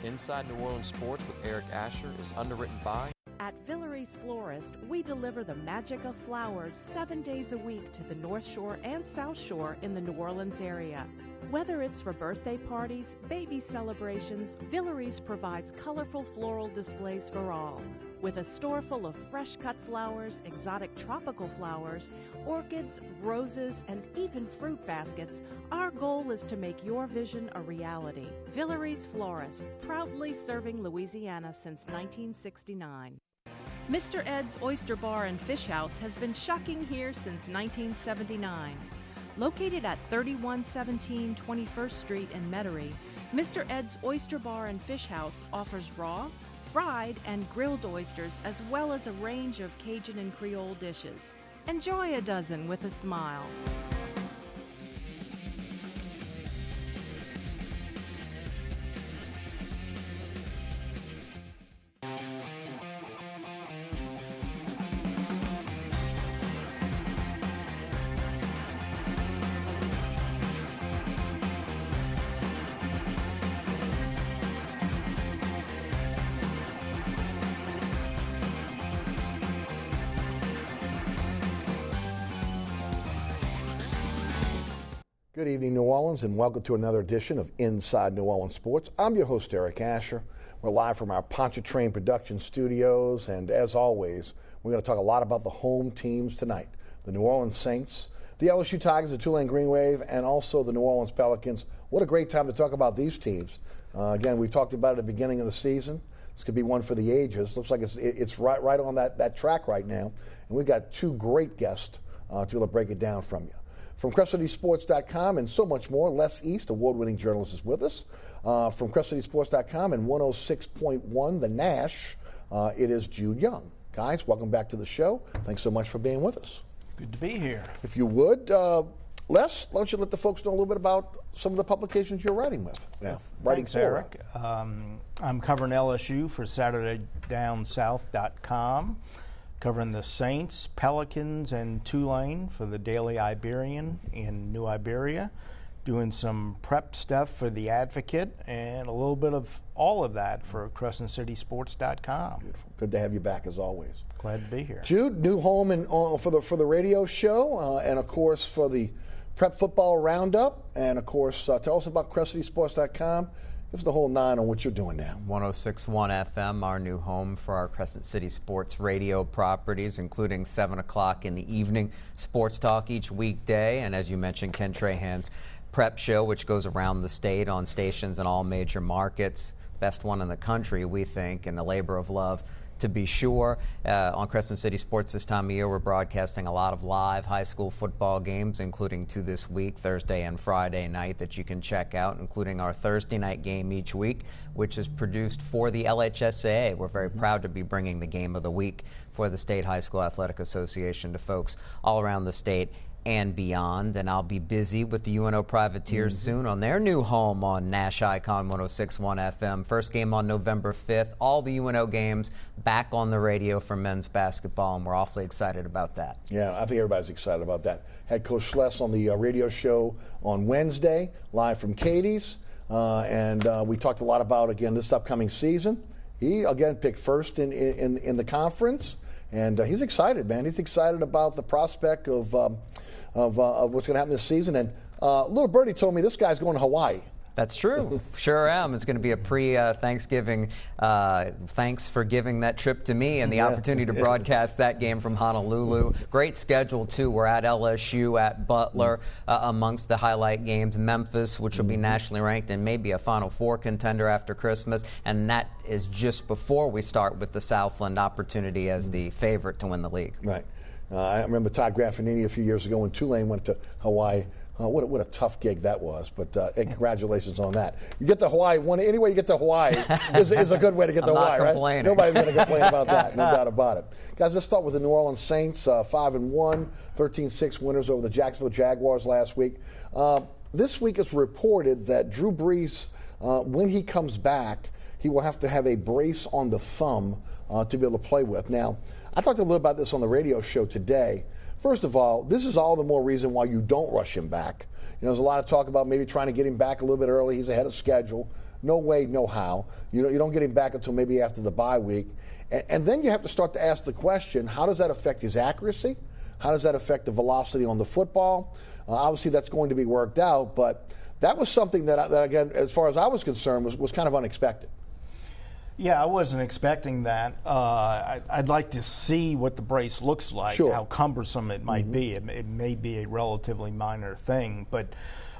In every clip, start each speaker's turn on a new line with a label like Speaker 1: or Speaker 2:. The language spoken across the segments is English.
Speaker 1: Inside New Orleans Sports with Eric Asher is underwritten by...
Speaker 2: At Villere's Florist, we deliver the magic of flowers 7 days a week to the North Shore and South Shore in the New Orleans area. Whether it's for birthday parties, baby celebrations, Villere's provides colorful floral displays for all. With a store full of fresh-cut flowers, exotic tropical flowers, orchids, roses, and even fruit baskets, our goal is to make your vision a reality. Villere's Florist, proudly serving Louisiana since 1969. Mr. Ed's Oyster Bar and Fish House has been shucking here since 1979. Located at 3117 21st Street in Metairie, Mr. Ed's Oyster Bar and Fish House offers raw, fried, and grilled oysters, as well as a range of Cajun and Creole dishes. Enjoy a dozen with a smile.
Speaker 3: Good evening, New Orleans, and welcome to another edition of Inside New Orleans Sports. I'm your host, Eric Asher. We're live from our Pontchartrain production studios, and as always, we're going to talk a lot about the home teams tonight. The New Orleans Saints, the LSU Tigers, the Tulane Green Wave, and also the New Orleans Pelicans. What a great time to talk about these teams. Again, we talked about it at the beginning of the season. This could be one for the ages. Looks like it's right on that track right now. And we've got two great guests to be able to break it down from you. From CrestCitySports.com and so much more, Les East, award-winning journalist, is with us. From CrestCitySports.com and 106.1 The Nash, it is Jude Young. Guys, welcome back to the show. Thanks so much for being with us.
Speaker 4: Good to be here.
Speaker 3: If you would, Les, why don't you let the folks know a little bit about some of the publications you're writing with? Yeah, writing
Speaker 4: Thanks, Eric. I'm covering LSU for SaturdayDownSouth.com. Covering the Saints, Pelicans, and Tulane for the Daily Iberian in New Iberia. Doing some prep stuff for the Advocate and a little bit of all of that for CrescentCitySports.com.
Speaker 3: Beautiful. Good to have you back as always.
Speaker 4: Glad to be here.
Speaker 3: Jude, new home for the radio show and, of course, for the Prep Football Roundup. And, of course, tell us about CrescentCitySports.com. Give us the whole nine on what you're doing now.
Speaker 5: 106.1 FM, our new home for our Crescent City Sports radio properties, including 7 o'clock in the evening sports talk each weekday. And as you mentioned, Ken Trahan's prep show, which goes around the state on stations in all major markets. Best one in the country, we think, and a labor of love to be sure. On Crescent City Sports this time of year, we're broadcasting a lot of live high school football games, including two this week, Thursday and Friday night, that you can check out, including our Thursday night game each week, which is produced for the LHSAA. We're very proud to be bringing the game of the week for the State High School Athletic Association to folks all around the state and beyond. And I'll be busy with the UNO Privateers soon on their new home on Nash Icon 106.1 FM. First game on November 5th. All the UNO games back on the radio for men's basketball, and we're awfully excited about that.
Speaker 3: Yeah, I think everybody's excited about that. Had Coach Schless on the radio show on Wednesday, live from Katie's, and we talked a lot about, again, this upcoming season. He, again, picked first in the conference, and he's excited, man. He's excited about the prospect of what's going to happen this season. And little birdie told me this guy's going to Hawaii.
Speaker 5: That's true. Sure am. It's going to be a pre-Thanksgiving. Thanks for giving that trip to me and the opportunity to broadcast that game from Honolulu. Great schedule, too. We're at LSU, at Butler, amongst the highlight games. Memphis, which will be nationally ranked and maybe a Final Four contender after Christmas. And that is just before we start with the Southland opportunity as the favorite to win the league.
Speaker 3: Right. I remember Todd Graffinini a few years ago when Tulane went to Hawaii. What a tough gig that was, but congratulations on that. You get to Hawaii, any way you get to Hawaii is a good way to get to Hawaii, right? Nobody's going to complain about that, no doubt about it. Guys, let's start with the New Orleans Saints, 5-1, 13-6 winners over the Jacksonville Jaguars last week. This week it's reported that Drew Brees, when he comes back, he will have to have a brace on the thumb to be able to play with. Now, I talked a little about this on the radio show today. First of all, this is all the more reason why you don't rush him back. You know, there's a lot of talk about maybe trying to get him back a little bit early. He's ahead of schedule. no way, no how. You don't get him back until maybe after the bye week. And then you have to start to ask the question, how does that affect his accuracy? How does that affect the velocity on the football? Obviously, that's going to be worked out, but that was something that again, as far as I was concerned, was kind of unexpected.
Speaker 4: Yeah, I wasn't expecting that. I'd like to see what the brace looks like,
Speaker 3: Sure.
Speaker 4: how cumbersome it might be. It may be a relatively minor thing, but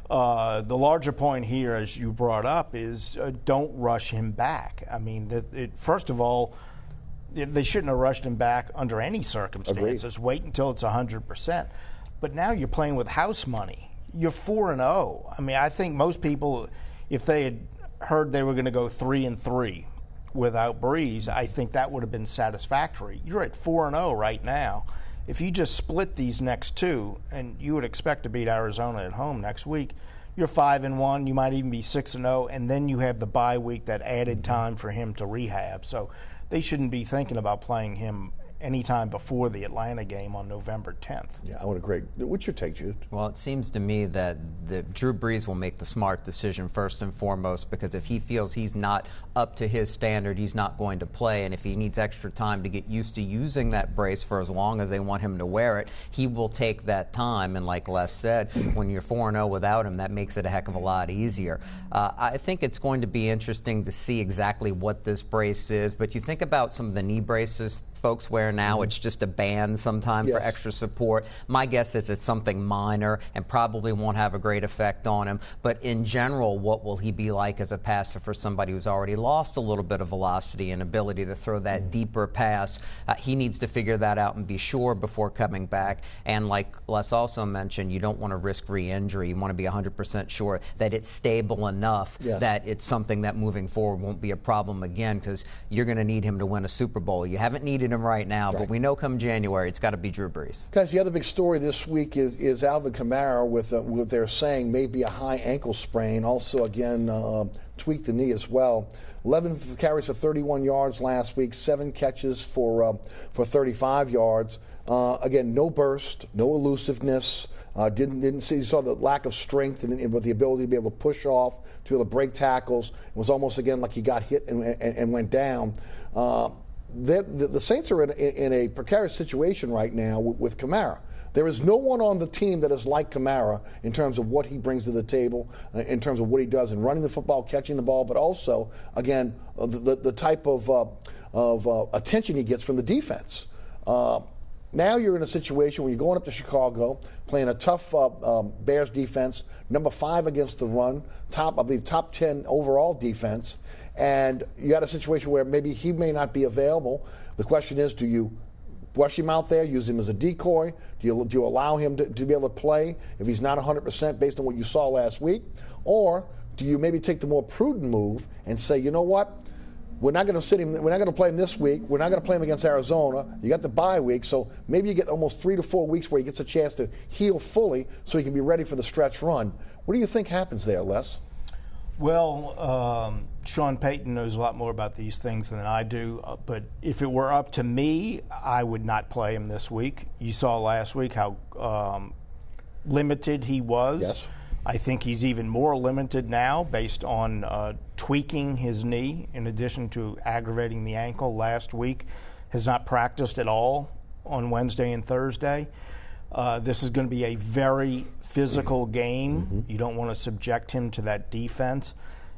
Speaker 4: the larger point here, as you brought up, is don't rush him back. I mean, first of all, they shouldn't have rushed him back under any circumstances.
Speaker 3: Agreed.
Speaker 4: Wait until it's 100%. But now you're playing with house money. You're 4-0. I mean, I think most people, if they had heard they were going to go 3-3 without Breeze, I think that would have been satisfactory. You're at 4-0 right now. If you just split these next two, and you would expect to beat Arizona at home next week, you're 5-1. You might even be 6-0, and then you have the bye week, that added time for him to rehab. So they shouldn't be thinking about playing him anytime before the Atlanta game on November 10th.
Speaker 3: Yeah, I would agree. What's your take, Jude?
Speaker 5: Well, it seems to me that Drew Brees will make the smart decision first and foremost, because if he feels he's not up to his standard, he's not going to play. And if he needs extra time to get used to using that brace for as long as they want him to wear it, he will take that time. And like Les said, when you're 4-0 without him, that makes it a heck of a lot easier. I think it's going to be interesting to see exactly what this brace is. But you think about some of the knee braces folks wear now. It's just a band sometimes for extra support. My guess is it's something minor and probably won't have a great effect on him. But in general, what will he be like as a passer for somebody who's already lost a little bit of velocity and ability to throw that deeper pass? He needs to figure that out and be sure before coming back. And like Les also mentioned, you don't want to risk re-injury. You want to be 100% sure that it's stable enough that it's something that moving forward won't be a problem again, because you're going to need him to win a Super Bowl. You haven't needed him right now, but we know come January it's got to be Drew Brees.
Speaker 3: Guys, the other big story this week is Alvin Kamara with what they're saying may be a high ankle sprain. Also, again, tweaked the knee as well. 11 carries for 31 yards last week, 7 catches for 35 yards. Again, no burst, no elusiveness. Didn't see. You saw the lack of strength and with the ability to be able to push off, to be able to break tackles. It was almost again like he got hit and went down. The Saints are in a precarious situation right now with Kamara. There is no one on the team that is like Kamara in terms of what he brings to the table, in terms of what he does in running the football, catching the ball, but also, again, the type of attention he gets from the defense. Now you're in a situation where you're going up to Chicago, playing a tough Bears defense, number 5 against the run, top 10 overall defense, and you got a situation where maybe he may not be available. The question is, do you brush him out there, use him as a decoy? Do you allow him to be able to play if he's not 100% based on what you saw last week? Or do you maybe take the more prudent move and say, you know what? We're not going to sit him. We're not going to play him this week. We're not going to play him against Arizona. You got the bye week, so maybe you get almost 3 to 4 weeks where he gets a chance to heal fully, so he can be ready for the stretch run. What do you think happens there, Les?
Speaker 4: Well, Sean Payton knows a lot more about these things than I do, but if it were up to me, I would not play him this week. You saw last week how limited he was.
Speaker 3: Yes.
Speaker 4: I think he's even more limited now based on tweaking his knee in addition to aggravating the ankle last week. Has not practiced at all on Wednesday and Thursday. This is going to be a very physical game. You don't want to subject him to that defense.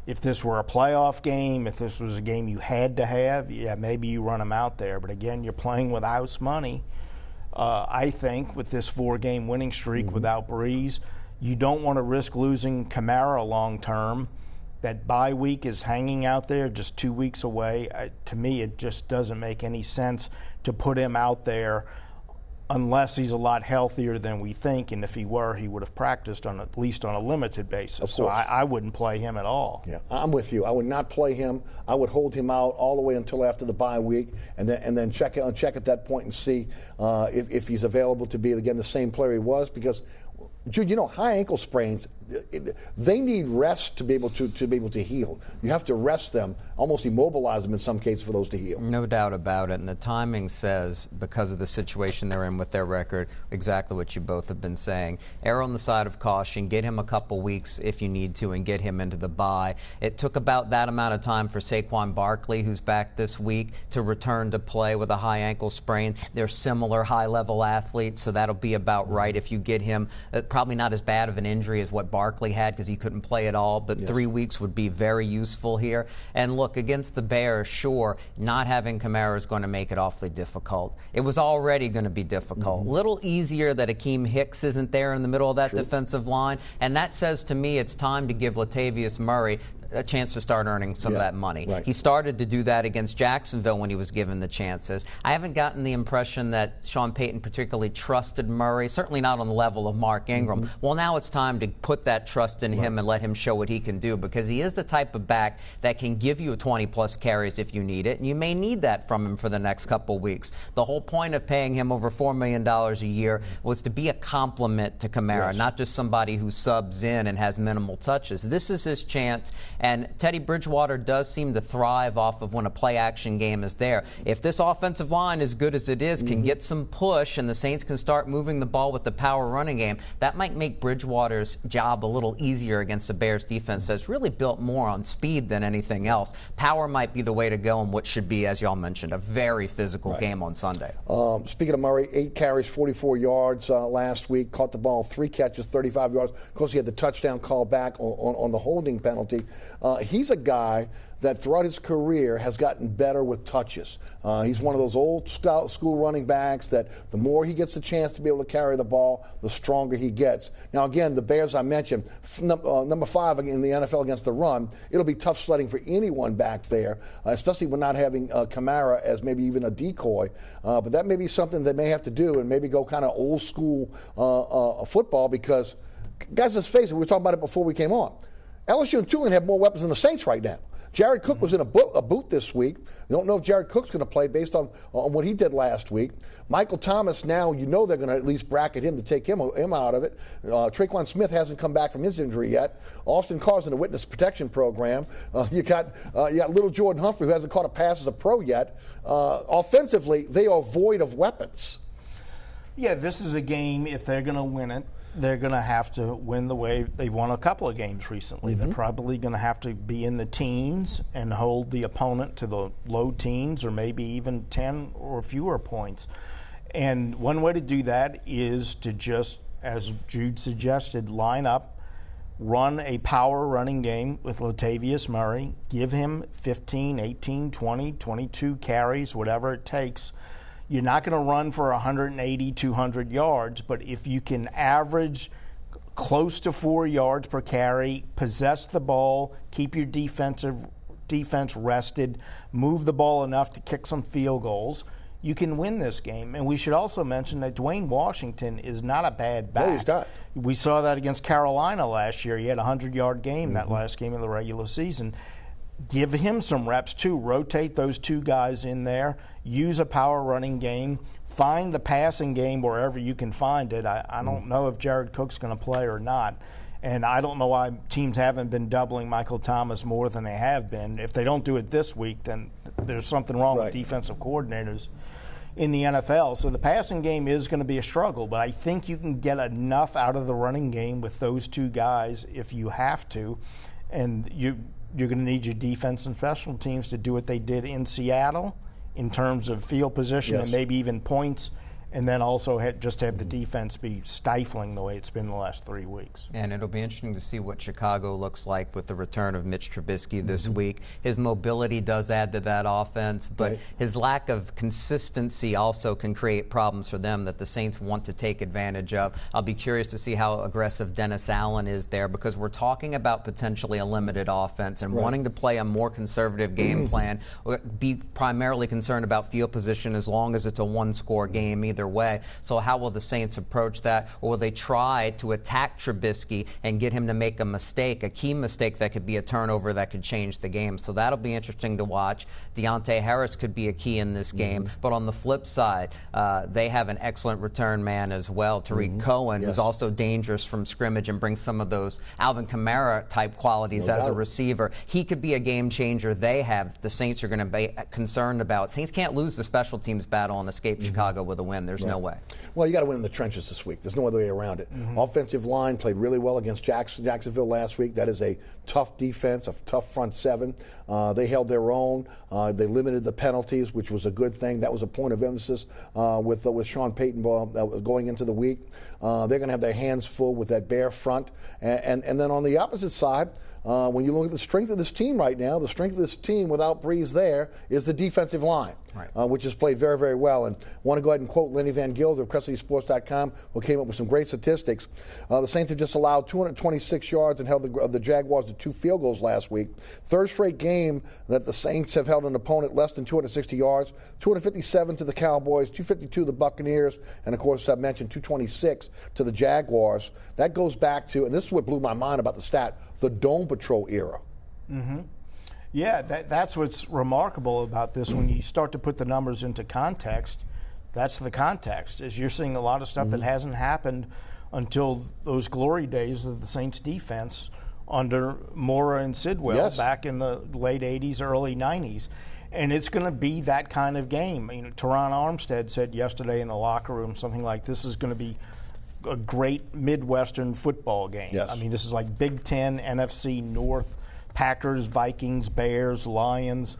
Speaker 4: If this were a playoff game, if this was a game you had to have, yeah, maybe you run him out there. But again, you're playing with house money. I think with this 4-game winning streak without Breeze, you don't want to risk losing Kamara long term. That bye week is hanging out there just 2 weeks away. To me, it just doesn't make any sense to put him out there unless he's a lot healthier than we think, and if he were, he would have practiced on at least on a limited basis. So I wouldn't play him at all.
Speaker 3: Yeah, I'm with you. I would not play him. I would hold him out all the way until after the bye week, and then check at that point and see if he's available to be again the same player he was. Because Jude, you know, high ankle sprains, they need rest to be able to heal. You have to rest them, almost immobilize them in some cases for those to heal.
Speaker 5: No doubt about it. And the timing says, because of the situation they're in with their record, exactly what you both have been saying. Err on the side of caution. Get him a couple weeks if you need to, and get him into the bye. It took about that amount of time for Saquon Barkley, who's back this week, to return to play with a high ankle sprain. They're similar high-level athletes, so that'll be about right if you get him. Probably not as bad of an injury as what Barkley had, because he couldn't play at all, but 3 weeks would be very useful here. And look, against the Bears, sure, not having Kamara is going to make it awfully difficult. It was already going to be difficult. A little easier that Akeem Hicks isn't there in the middle of that defensive line, and that says to me it's time to give Latavius Murray a chance to start earning some of that money. He started to do that against Jacksonville when he was given the chances. I haven't gotten the impression that Sean Payton particularly trusted Murray, certainly not on the level of Mark Ingram. Well, now it's time to put that trust in him and let him show what he can do, because he is the type of back that can give you 20-plus carries if you need it, and you may need that from him for the next couple weeks. The whole point of paying him over $4 million a year was to be a complement to Kamara, not just somebody who subs in and has minimal touches. This is his chance. And Teddy Bridgewater does seem to thrive off of when a play-action game is there. If this offensive line, as good as it is, can get some push and the Saints can start moving the ball with the power running game, that might make Bridgewater's job a little easier against the Bears defense that's really built more on speed than anything else. Power might be the way to go in what should be, as y'all mentioned, a very physical game on Sunday.
Speaker 3: Speaking of Murray, 8 carries, 44 yards last week, caught the ball, 3 catches, 35 yards. Of course, he had the touchdown call back on the holding penalty. He's a guy that throughout his career has gotten better with touches. He's one of those old school running backs that the more he gets a chance to be able to carry the ball, the stronger he gets. Now, again, the Bears, I mentioned, number 5 in the NFL against the run. It'll be tough sledding for anyone back there, especially when not having Kamara as maybe even a decoy. But that may be something they may have to do, and maybe go kind of old school football, because, guys, let's face it, we were talking about it before we came on. LSU and Tulane have more weapons than the Saints right now. Jared Cook was in a boot this week. You don't know if Jared Cook's going to play based on what he did last week. Michael Thomas, now you know they're going to at least bracket him to take him out of it. Traquan Smith hasn't come back from his injury yet. Austin Carr's in the witness protection program. You got little Jordan Humphrey, who hasn't caught a pass as a pro yet. Offensively, they are void of weapons.
Speaker 4: Yeah, this is a game, if they're going to win it, they're going to have to win the way they've won a couple of games recently. They're probably going to have to be in the teens and hold the opponent to the low teens, or maybe even 10 or fewer points. And one way to do that is to just, as Jude suggested, line up, run a power running game with Latavius Murray, give him 15, 18, 20, 22 carries, whatever it takes. You're not going to run for 180, 200 yards, but if you can average close to 4 yards per carry, possess the ball, keep your defense rested, move the ball enough to kick some field goals, you can win this game. And we should also mention that Dwayne Washington is not a bad back.
Speaker 3: No, he's not.
Speaker 4: We saw that against Carolina last year. He had a 100-yard game that last game of the regular season. Give him some reps, too. Rotate those 2 guys in there. Use a power running game. Find the passing game wherever you can find it. I don't know if Jared Cook's going to play or not. And I don't know why teams haven't been doubling Michael Thomas more than they have been. If they don't do it this week, then there's something wrong with defensive coordinators in the NFL. So the passing game is going to be a struggle, but I think you can get enough out of the running game with those 2 guys if you have to. And you're going to need your defense and special teams to do what they did in Seattle in terms of field position and maybe even points, and then also have the defense be stifling the way it's been the last 3 weeks.
Speaker 5: And it'll be interesting to see what Chicago looks like with the return of Mitch Trubisky this week. His mobility does add to that offense, but his lack of consistency also can create problems for them that the Saints want to take advantage of. I'll be curious to see how aggressive Dennis Allen is there, because we're talking about potentially a limited offense and wanting to play a more conservative game plan, be primarily concerned about field position as long as it's a 1-score game, either better way. So how will the Saints approach that? Or will they try to attack Trubisky and get him to make a mistake, a key mistake that could be a turnover that could change the game? So that'll be interesting to watch. Deontay Harris could be a key in this game. But on the flip side, they have an excellent return man as well, Tariq Cohen, who's also dangerous from scrimmage and brings some of those Alvin Kamara type qualities as a receiver. He could be a game changer. They have, the Saints are going to be concerned about. Saints can't lose the special teams battle and escape Chicago with a win. There's no way.
Speaker 3: Well, you got to win in the trenches this week. There's no other way around it. Offensive line played really well against Jacksonville last week. That is a tough defense, a tough front seven. They held their own. They limited the penalties, which was a good thing. That was a point of emphasis with Sean Payton going into the week. They're going to have their hands full with that bare front. And then on the opposite side, when you look at the strength of this team right now, the strength of this team without Breeze there is the defensive line, which has played very, very well. And I want to go ahead and quote Lenny Van Gilder of CrescentCitySports.com, who came up with some great statistics. The Saints have just allowed 226 yards and held the Jaguars to 2 field goals last week. Third straight game that the Saints have held an opponent less than 260 yards, 257 to the Cowboys, 252 to the Buccaneers, and, of course, I mentioned 226 to the Jaguars. That goes back to, and this is what blew my mind about the stat, the Dome Patrol era.
Speaker 4: Yeah, that's what's remarkable about this. When you start to put the numbers into context, that's the context, is you're seeing a lot of stuff that hasn't happened until those glory days of the Saints defense under Mora and Sidwell back in the late 80s, early 90s. And it's going to be that kind of game. You know, Teron Armstead said yesterday in the locker room something like, this is going to be a great Midwestern football game.
Speaker 3: Yes.
Speaker 4: I mean, this is like Big Ten, NFC North, Packers, Vikings, Bears, Lions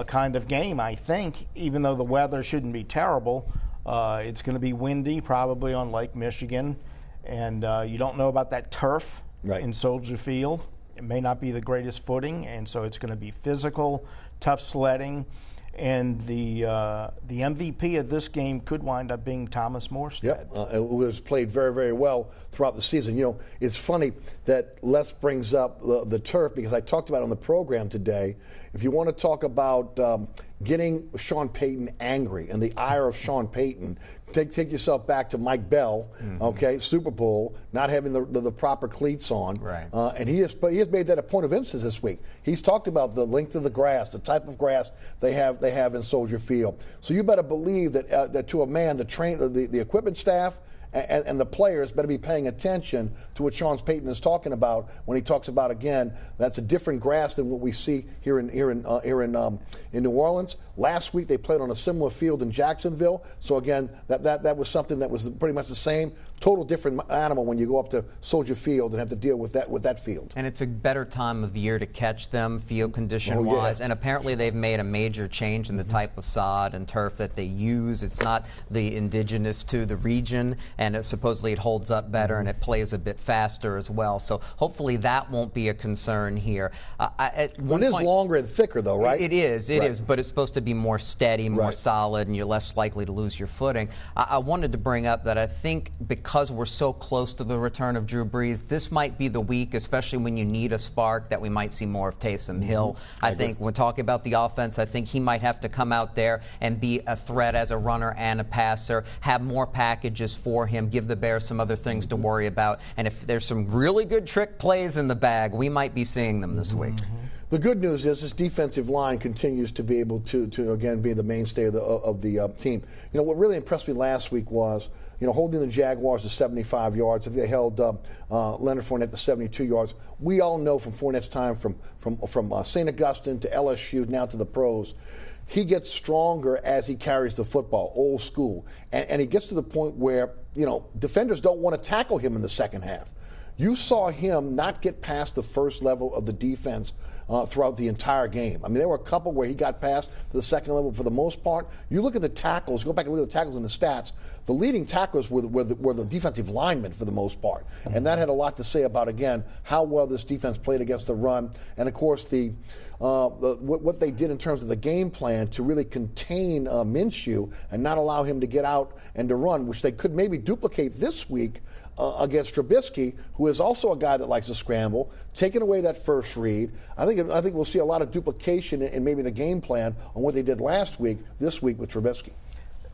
Speaker 4: kind of game, I think, even though the weather shouldn't be terrible. It's going to be windy, probably on Lake Michigan, and you don't know about that turf in Soldier Field. It may not be the greatest footing, and so it's going to be physical, tough sledding. And the MVP of this game could wind up being Thomas Morstead.
Speaker 3: Who has played very, very well throughout the season. You know, it's funny that Les brings up the turf, because I talked about it on the program today. If you want to talk about getting Sean Payton angry and the ire of Sean Payton, take yourself back to Mike Bell, Super Bowl, not having the proper cleats on. And he has made that a point of emphasis this week. He's talked about the length of the grass, the type of grass they have in Soldier Field. So you better believe that to a man, the equipment staff and the players better be paying attention to what Sean Payton is talking about when he talks about, again, that's a different grass than what we see here in New Orleans. Last week they played on a similar field in Jacksonville. So again, that was something that was pretty much the same. Total different animal when you go up to Soldier Field and have to deal with that field.
Speaker 5: And it's a better time of year to catch them, field condition-wise. And apparently they've made a major change in the type of sod and turf that they use. It's not the indigenous to the region, and supposedly it holds up better and it plays a bit faster as well. So hopefully that won't be a concern here.
Speaker 3: It is longer and thicker, though, right?
Speaker 5: It is, but it's supposed to be more steady, more solid, and you're less likely to lose your footing. I wanted to bring up that I think because we're so close to the return of Drew Brees, this might be the week, especially when you need a spark, that we might see more of Taysom Hill. I think when talking about the offense, I think he might have to come out there and be a threat as a runner and a passer, have more packages for him, give the Bears some other things to worry about. And if there's some really good trick plays in the bag, we might be seeing them this week.
Speaker 3: The good news is this defensive line continues to be able to again be the mainstay of the team. You know, what really impressed me last week was, you know, holding the Jaguars to 75 yards. They held Leonard Fournette to 72 yards. We all know from Fournette's time from St. Augustine to LSU now to the pros, he gets stronger as he carries the football, old school. And he gets to the point where, you know, defenders don't want to tackle him in the second half. You saw him not get past the first level of the defense throughout the entire game. I mean, there were a couple where he got past to the second level for the most part. You look at the tackles, go back and look at the tackles in the stats, the leading tacklers were the defensive linemen for the most part. And that had a lot to say about, again, how well this defense played against the run. And, of course, what they did in terms of the game plan to really contain Minshew and not allow him to get out and to run, which they could maybe duplicate this week against Trubisky, who is also a guy that likes to scramble, taking away that first read. I think we'll see a lot of duplication in maybe the game plan on what they did last week, this week with Trubisky.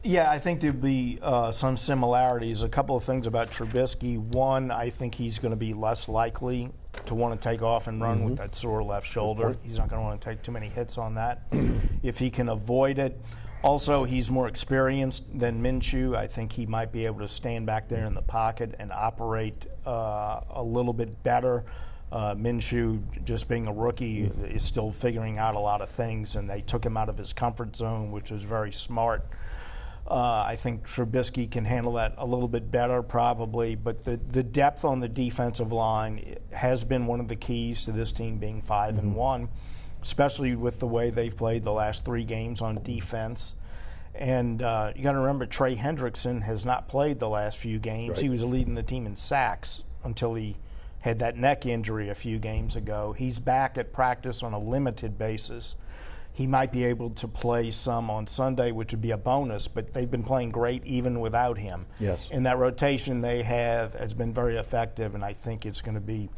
Speaker 4: Yeah, I think there'd be some similarities. A couple of things about Trubisky. One, I think he's going to be less likely to want to take off and run with that sore left shoulder. He's not going to want to take too many hits on that if he can avoid it. Also, he's more experienced than Minshew. I think he might be able to stand back there in the pocket and operate a little bit better. Minshew, just being a rookie, is still figuring out a lot of things, and they took him out of his comfort zone, which was very smart. I think Trubisky can handle that a little bit better probably, but the depth on the defensive line has been one of the keys to this team being 5-1, especially with the way they've played the last 3 games on defense. And you got to remember, Trey Hendrickson has not played the last few games.
Speaker 3: Right.
Speaker 4: He was leading the team in sacks until he had that neck injury a few games ago. He's back at practice on a limited basis. He might be able to play some on Sunday, which would be a bonus, but they've been playing great even without him.
Speaker 3: Yes.
Speaker 4: And that rotation they have has been very effective, and I think it's going to be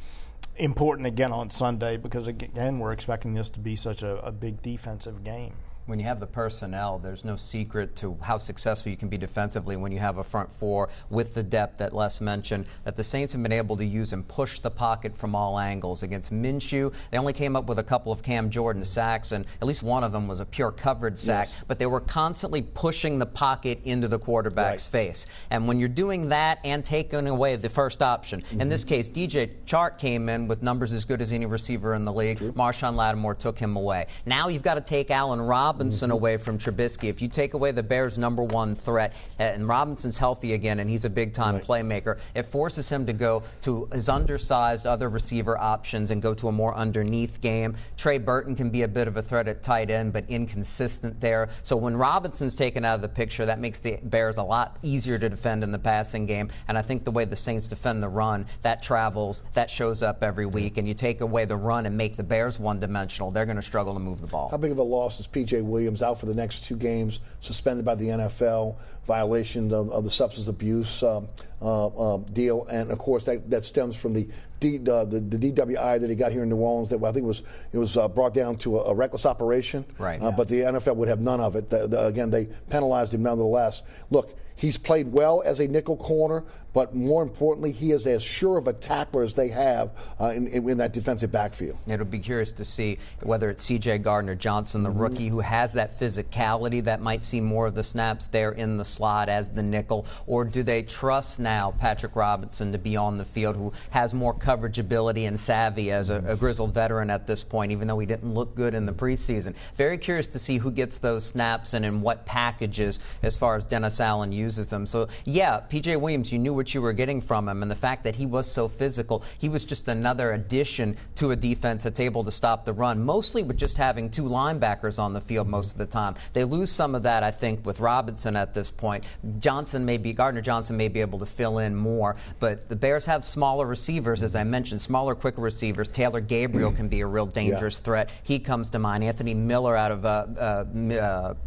Speaker 4: important again on Sunday because, again, we're expecting this to be such a big defensive game.
Speaker 5: When you have the personnel, there's no secret to how successful you can be defensively when you have a front four with the depth that Les mentioned, that the Saints have been able to use and push the pocket from all angles. Against Minshew, they only came up with a couple of Cam Jordan sacks, and at least one of them was a pure coverage sack, but they were constantly pushing the pocket into the quarterback's face. And when you're doing that and taking away the first option, in this case, DJ Chark came in with numbers as good as any receiver in the league. Marshawn Lattimore took him away. Now you've got to take Allen Robinson away from Trubisky. If you take away the Bears' #1 threat, and Robinson's healthy again, and he's a big-time playmaker, it forces him to go to his undersized other receiver options and go to a more underneath game. Trey Burton can be a bit of a threat at tight end, but inconsistent there. So when Robinson's taken out of the picture, that makes the Bears a lot easier to defend in the passing game. And I think the way the Saints defend the run, that travels, that shows up every week. And you take away the run and make the Bears one-dimensional, they're going to struggle to move the ball.
Speaker 3: How big of a loss is P.J. Williams, out for the next 2 games, suspended by the NFL, violation of the substance abuse deal, and of course that stems from the DWI that he got here in New Orleans. That I think it was brought down to a reckless operation, but the NFL would have none of it. Again, they penalized him nonetheless. Look, he's played well as a nickel corner, but more importantly, he is as sure of a tackler as they have in that defensive backfield.
Speaker 5: It'll be curious to see whether it's C.J. Gardner-Johnson, the rookie, who has that physicality that might see more of the snaps there in the slot as the nickel, or do they trust now Patrick Robinson to be on the field, who has more coverage ability and savvy as a grizzled veteran at this point, even though he didn't look good in the preseason. Very curious to see who gets those snaps and in what packages as far as Dennis Allen uses them. So, yeah, P.J. Williams, you knew what you were getting from him, and the fact that he was so physical, he was just another addition to a defense that's able to stop the run, mostly with just having 2 linebackers on the field most of the time. They lose some of that, I think, with Robinson at this point. Gardner-Johnson may be able to fill in more, but the Bears have smaller receivers, as I mentioned, smaller, quicker receivers. Taylor Gabriel can be a real dangerous threat. He comes to mind. Anthony Miller out of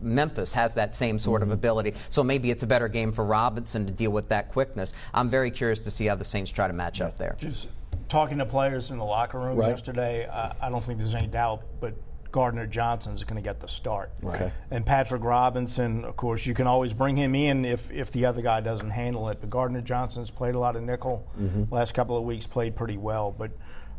Speaker 5: Memphis has that same sort of ability. So maybe it's a better game for Robinson to deal with that quickness. I'm very curious to see how the Saints try to match up there.
Speaker 4: Just talking to players in the locker room yesterday, I don't think there's any doubt, but Gardner-Johnson is going to get the start.
Speaker 3: Okay.
Speaker 4: And Patrick Robinson, of course, you can always bring him in if the other guy doesn't handle it. But Gardner-Johnson's played a lot of nickel. Last couple of weeks played pretty well. But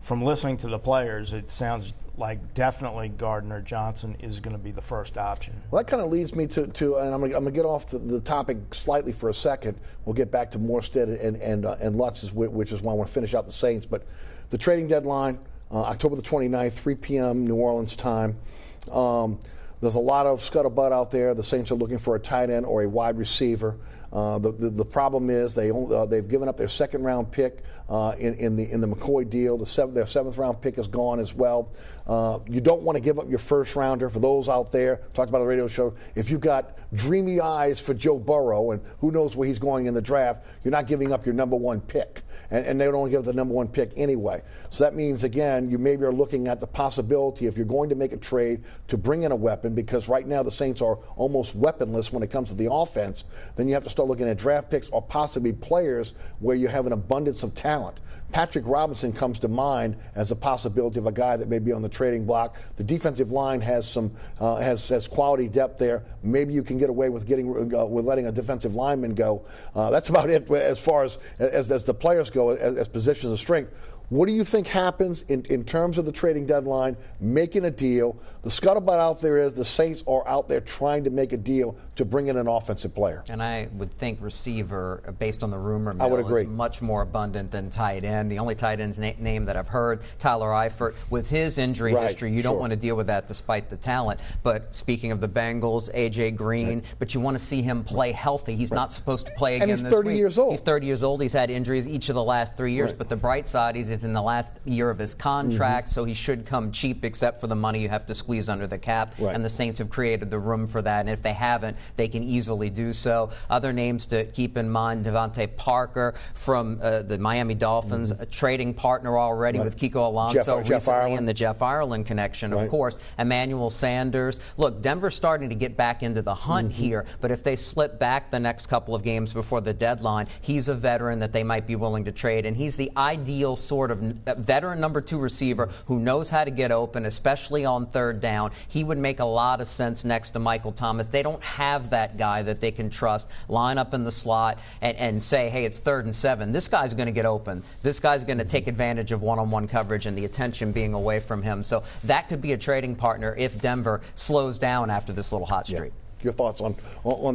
Speaker 4: from listening to the players, it sounds like definitely Gardner-Johnson is going to be the first option. Well,
Speaker 3: that kind of leads me to and I'm going to get off the topic slightly for a second. We'll get back to Morstead and Lutz, which is why I want to finish out the Saints. But the trading deadline, October the 29th, 3 p.m. New Orleans time. There's a lot of scuttlebutt out there. The Saints are looking for a tight end or a wide receiver. The problem is they've given up their 2nd-round pick in the McCoy deal. Their 7th-round pick is gone as well. You don't want to give up your 1st-rounder. For those out there, talked about the radio show, if you've got dreamy eyes for Joe Burrow and who knows where he's going in the draft, you're not giving up your #1 pick. And they don't give the #1 pick anyway. So that means, again, you maybe are looking at the possibility, if you're going to make a trade, to bring in a weapon, because right now the Saints are almost weaponless when it comes to the offense. Then you have to start looking at draft picks or possibly players where you have an abundance of talent. Patrick Robinson comes to mind as a possibility of a guy that may be on the trading block. The defensive line has some has quality depth there. Maybe you can get away with letting a defensive lineman go. That's about it as far as the players go as positions of strength. What do you think happens in terms of the trading deadline, making a deal? The scuttlebutt out there is the Saints are out there trying to make a deal to bring in an offensive player.
Speaker 5: And I would think receiver, based on the rumor mill,
Speaker 3: I would agree,
Speaker 5: is much more abundant than tight end. The only tight end's name that I've heard, Tyler Eifert. With his injury history, you don't want to deal with that despite the talent. But speaking of the Bengals, A.J. Green, but you want to see him play healthy. He's not supposed to play again this week.
Speaker 3: And he's 30 years old.
Speaker 5: He's 30 years old. He's had injuries each of the last 3 years. But the bright side is in the last year of his contract, so he should come cheap except for the money you have to squeeze under the cap. And the Saints have created the room for that. And if they haven't, they can easily do so. Other names to keep in mind, Devontae Parker from the Miami Dolphins, a trading partner already with Kiko Alonso recently, and the Jeff Ireland connection, of course. Emmanuel Sanders. Look, Denver's starting to get back into the hunt here, but if they slip back the next couple of games before the deadline, he's a veteran that they might be willing to trade, and he's the ideal sort of veteran number 2 receiver who knows how to get open, especially on third down. He would make a lot of sense next to Michael Thomas. They don't have that guy that they can trust, line up in the slot and say, hey, it's 3rd and 7. This guy's going to get open. This guy's going to take advantage of one-on-one coverage and the attention being away from him. So that could be a trading partner if Denver slows down after this little hot streak.
Speaker 3: Your thoughts on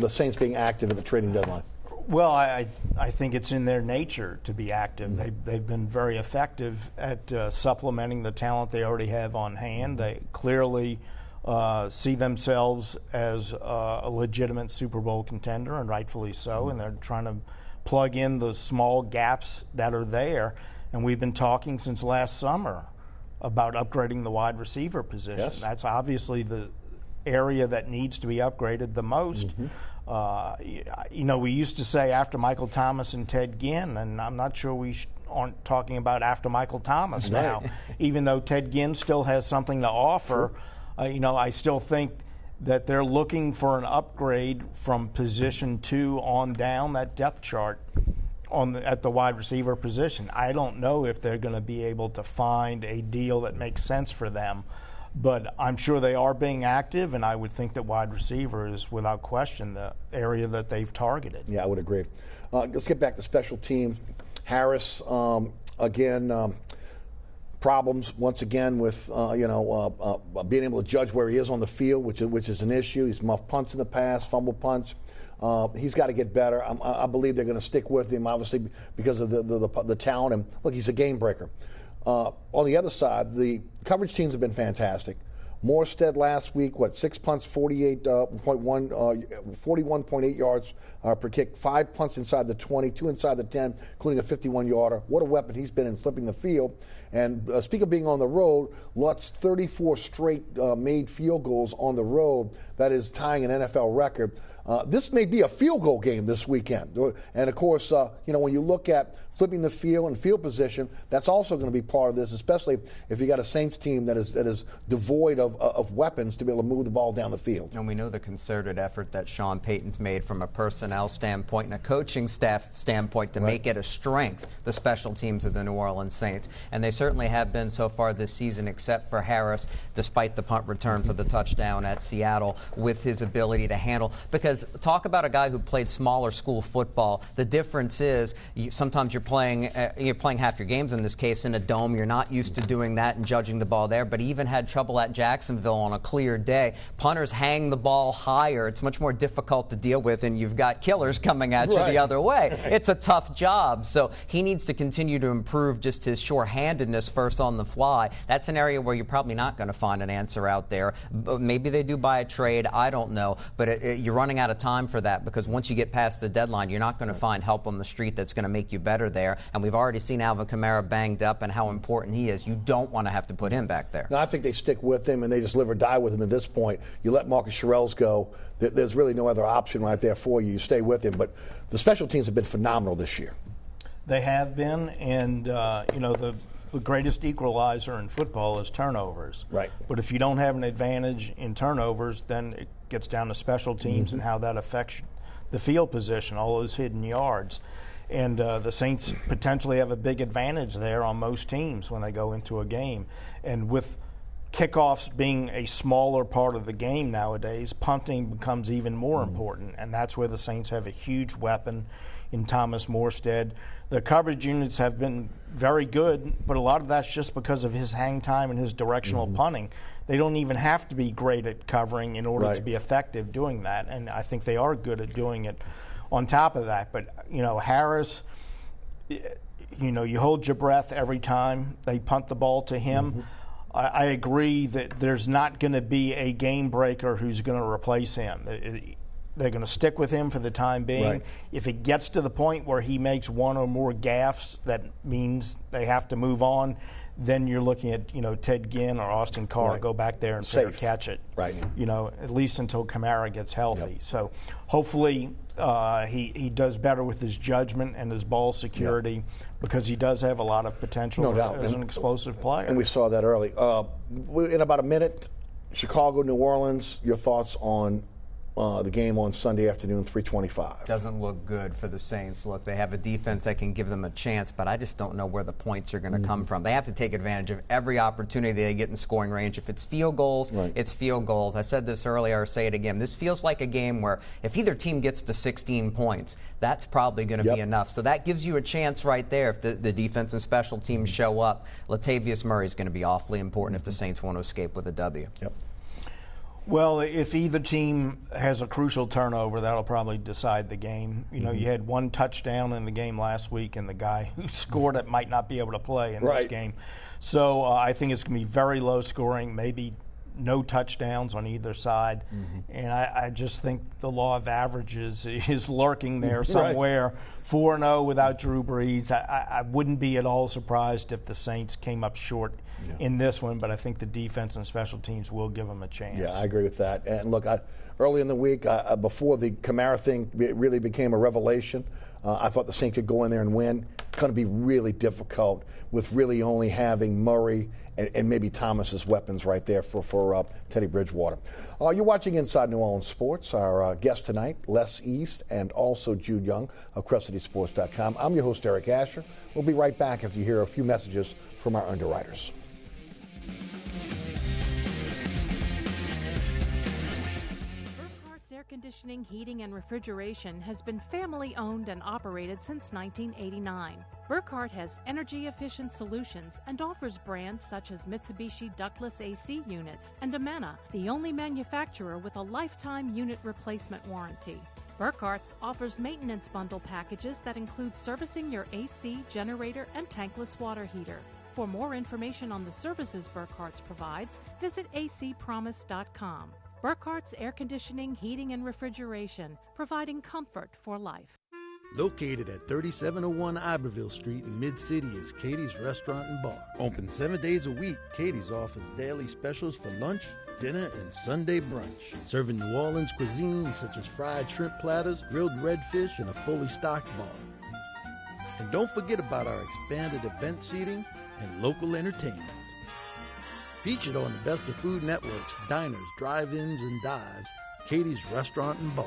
Speaker 3: the Saints being active at the trading deadline?
Speaker 4: Well, I think it's in their nature to be active. They've been very effective at supplementing the talent they already have on hand. They clearly see themselves as a legitimate Super Bowl contender, and rightfully so, and they're trying to plug in the small gaps that are there. And we've been talking since last summer about upgrading the wide receiver position. That's obviously the area that needs to be upgraded the most. We used to say after Michael Thomas and Ted Ginn, and I'm not sure we aren't talking about after Michael Thomas now. Even though Ted Ginn still has something to offer, I still think that they're looking for an upgrade from position 2 on down that depth chart at the wide receiver position. I don't know if they're going to be able to find a deal that makes sense for them. But I'm sure they are being active, and I would think that wide receiver is, without question, the area that they've targeted.
Speaker 3: Yeah, I would agree. Let's get back to special teams. Harris, again, problems once again with being able to judge where he is on the field, which is an issue. He's muffed punts in the past, fumble punts. He's got to get better. I believe they're going to stick with him, obviously, because of the talent. And look, he's a game breaker. On the other side, the coverage teams have been fantastic. Morstead last week, 6 punts, 41.8 yards per kick, 5 punts inside the 20, 2 inside the 10, including a 51-yarder. What a weapon he's been in flipping the field. And speaking of being on the road, Lutz 34 straight made field goals on the road. That is tying an NFL record. This may be a field goal game this weekend. And, of course, when you look at flipping the field and field position, that's also going to be part of this, especially if you got a Saints team that is devoid of weapons to be able to move the ball down the field.
Speaker 5: And we know the concerted effort that Sean Payton's made from a personnel standpoint and a coaching staff standpoint to make it a strength, the special teams of the New Orleans Saints. And they certainly have been so far this season, except for Harris, despite the punt return for the touchdown at Seattle, with his ability to handle. Because talk about a guy who played smaller school football. The difference is sometimes you're playing half your games in this case in a dome. You're not used to doing that and judging the ball there. But he even had trouble at Jacksonville on a clear day. Punters hang the ball higher. It's much more difficult to deal with, and you've got killers coming at you the other way. It's a tough job. So he needs to continue to improve just his sure-handedness first on the fly. That's an area where you're probably not going to find an answer out there. Maybe they do by a trade. I don't know. But you're running out of time for that, because once you get past the deadline, you're not going to find help on the street that's going to make you better there. And we've already seen Alvin Kamara banged up and how important he is. You don't want to have to put him back there.
Speaker 3: No, I think they stick with him and they just live or die with him at this point. You let Marcus Sherrills go. There's really no other option right there for you. You stay with him. But the special teams have been phenomenal this year.
Speaker 4: They have been, and the greatest equalizer in football is turnovers.
Speaker 3: Right.
Speaker 4: But if you don't have an advantage in turnovers, then it gets down to special teams and how that affects the field position, all those hidden yards. And the Saints potentially have a big advantage there on most teams when they go into a game. And with kickoffs being a smaller part of the game nowadays, punting becomes even more important. And that's where the Saints have a huge weapon in Thomas Morstead. The coverage units have been very good, but a lot of that's just because of his hang time and his directional punting. They don't even have to be great at covering in order to be effective doing that, and I think they are good at doing it on top of that. But, Harris, you hold your breath every time they punt the ball to him. I agree that there's not going to be a game breaker who's going to replace him. They're going to stick with him for the time being.
Speaker 3: Right.
Speaker 4: If it gets to the point where he makes one or more gaffes, that means they have to move on. Then you're looking at, Ted Ginn or Austin Carr go back there and fair catch it.
Speaker 3: Right.
Speaker 4: At least until Kamara gets healthy. So hopefully he does better with his judgment and his ball security because he does have a lot of potential as an explosive player.
Speaker 3: And we saw that early. In about a minute, Chicago, New Orleans, your thoughts on the game on Sunday afternoon, 3:25.
Speaker 5: Doesn't look good for the Saints. Look, they have a defense that can give them a chance, but I just don't know where the points are going to come from. They have to take advantage of every opportunity they get in scoring range. If it's field goals, it's field goals. I said this earlier, I'll say it again. This feels like a game where if either team gets to 16 points, that's probably going to be enough. So that gives you a chance right there if the defense and special teams show up. Latavius Murray is going to be awfully important if the Saints want to escape with a W.
Speaker 4: Well, if either team has a crucial turnover, that'll probably decide the game. You had one touchdown in the game last week, and the guy who scored it might not be able to play in this game. So I think it's going to be very low scoring, maybe no touchdowns on either side. And I just think the law of averages is lurking there somewhere. 4-0 without Drew Brees. I wouldn't be at all surprised if the Saints came up short in this one, but I think the defense and special teams will give them a chance.
Speaker 3: Yeah, I agree with that. And look, early in the week, before the Kamara thing really became a revelation, I thought the Saints could go in there and win. It's going to be really difficult with really only having Murray and maybe Thomas's weapons right there for Teddy Bridgewater. You're watching Inside New Orleans Sports. Our guest tonight, Les East, and also Jude Young of CrescentCitySports.com. I'm your host, Eric Asher. We'll be right back after you hear a few messages from our underwriters.
Speaker 2: Air conditioning, heating, and refrigeration has been family-owned and operated since 1989. Burkhardt has energy-efficient solutions and offers brands such as Mitsubishi ductless AC units and Amana, the only manufacturer with a lifetime unit replacement warranty. Burkhardt's offers maintenance bundle packages that include servicing your AC, generator, and tankless water heater. For more information on the services Burkhardt's provides, visit acpromise.com. Burkhardt's Air Conditioning, Heating, and Refrigeration, providing comfort for life.
Speaker 6: Located at 3701 Iberville Street in Mid-City is Katie's Restaurant and Bar. Open 7 days a week, Katie's offers daily specials for lunch, dinner, and Sunday brunch. Serving New Orleans cuisine such as fried shrimp platters, grilled redfish, and a fully stocked bar. And don't forget about our expanded event seating and local entertainment. Featured on the Best of Food Network's diners, drive-ins, and dives, Katie's Restaurant and Bar.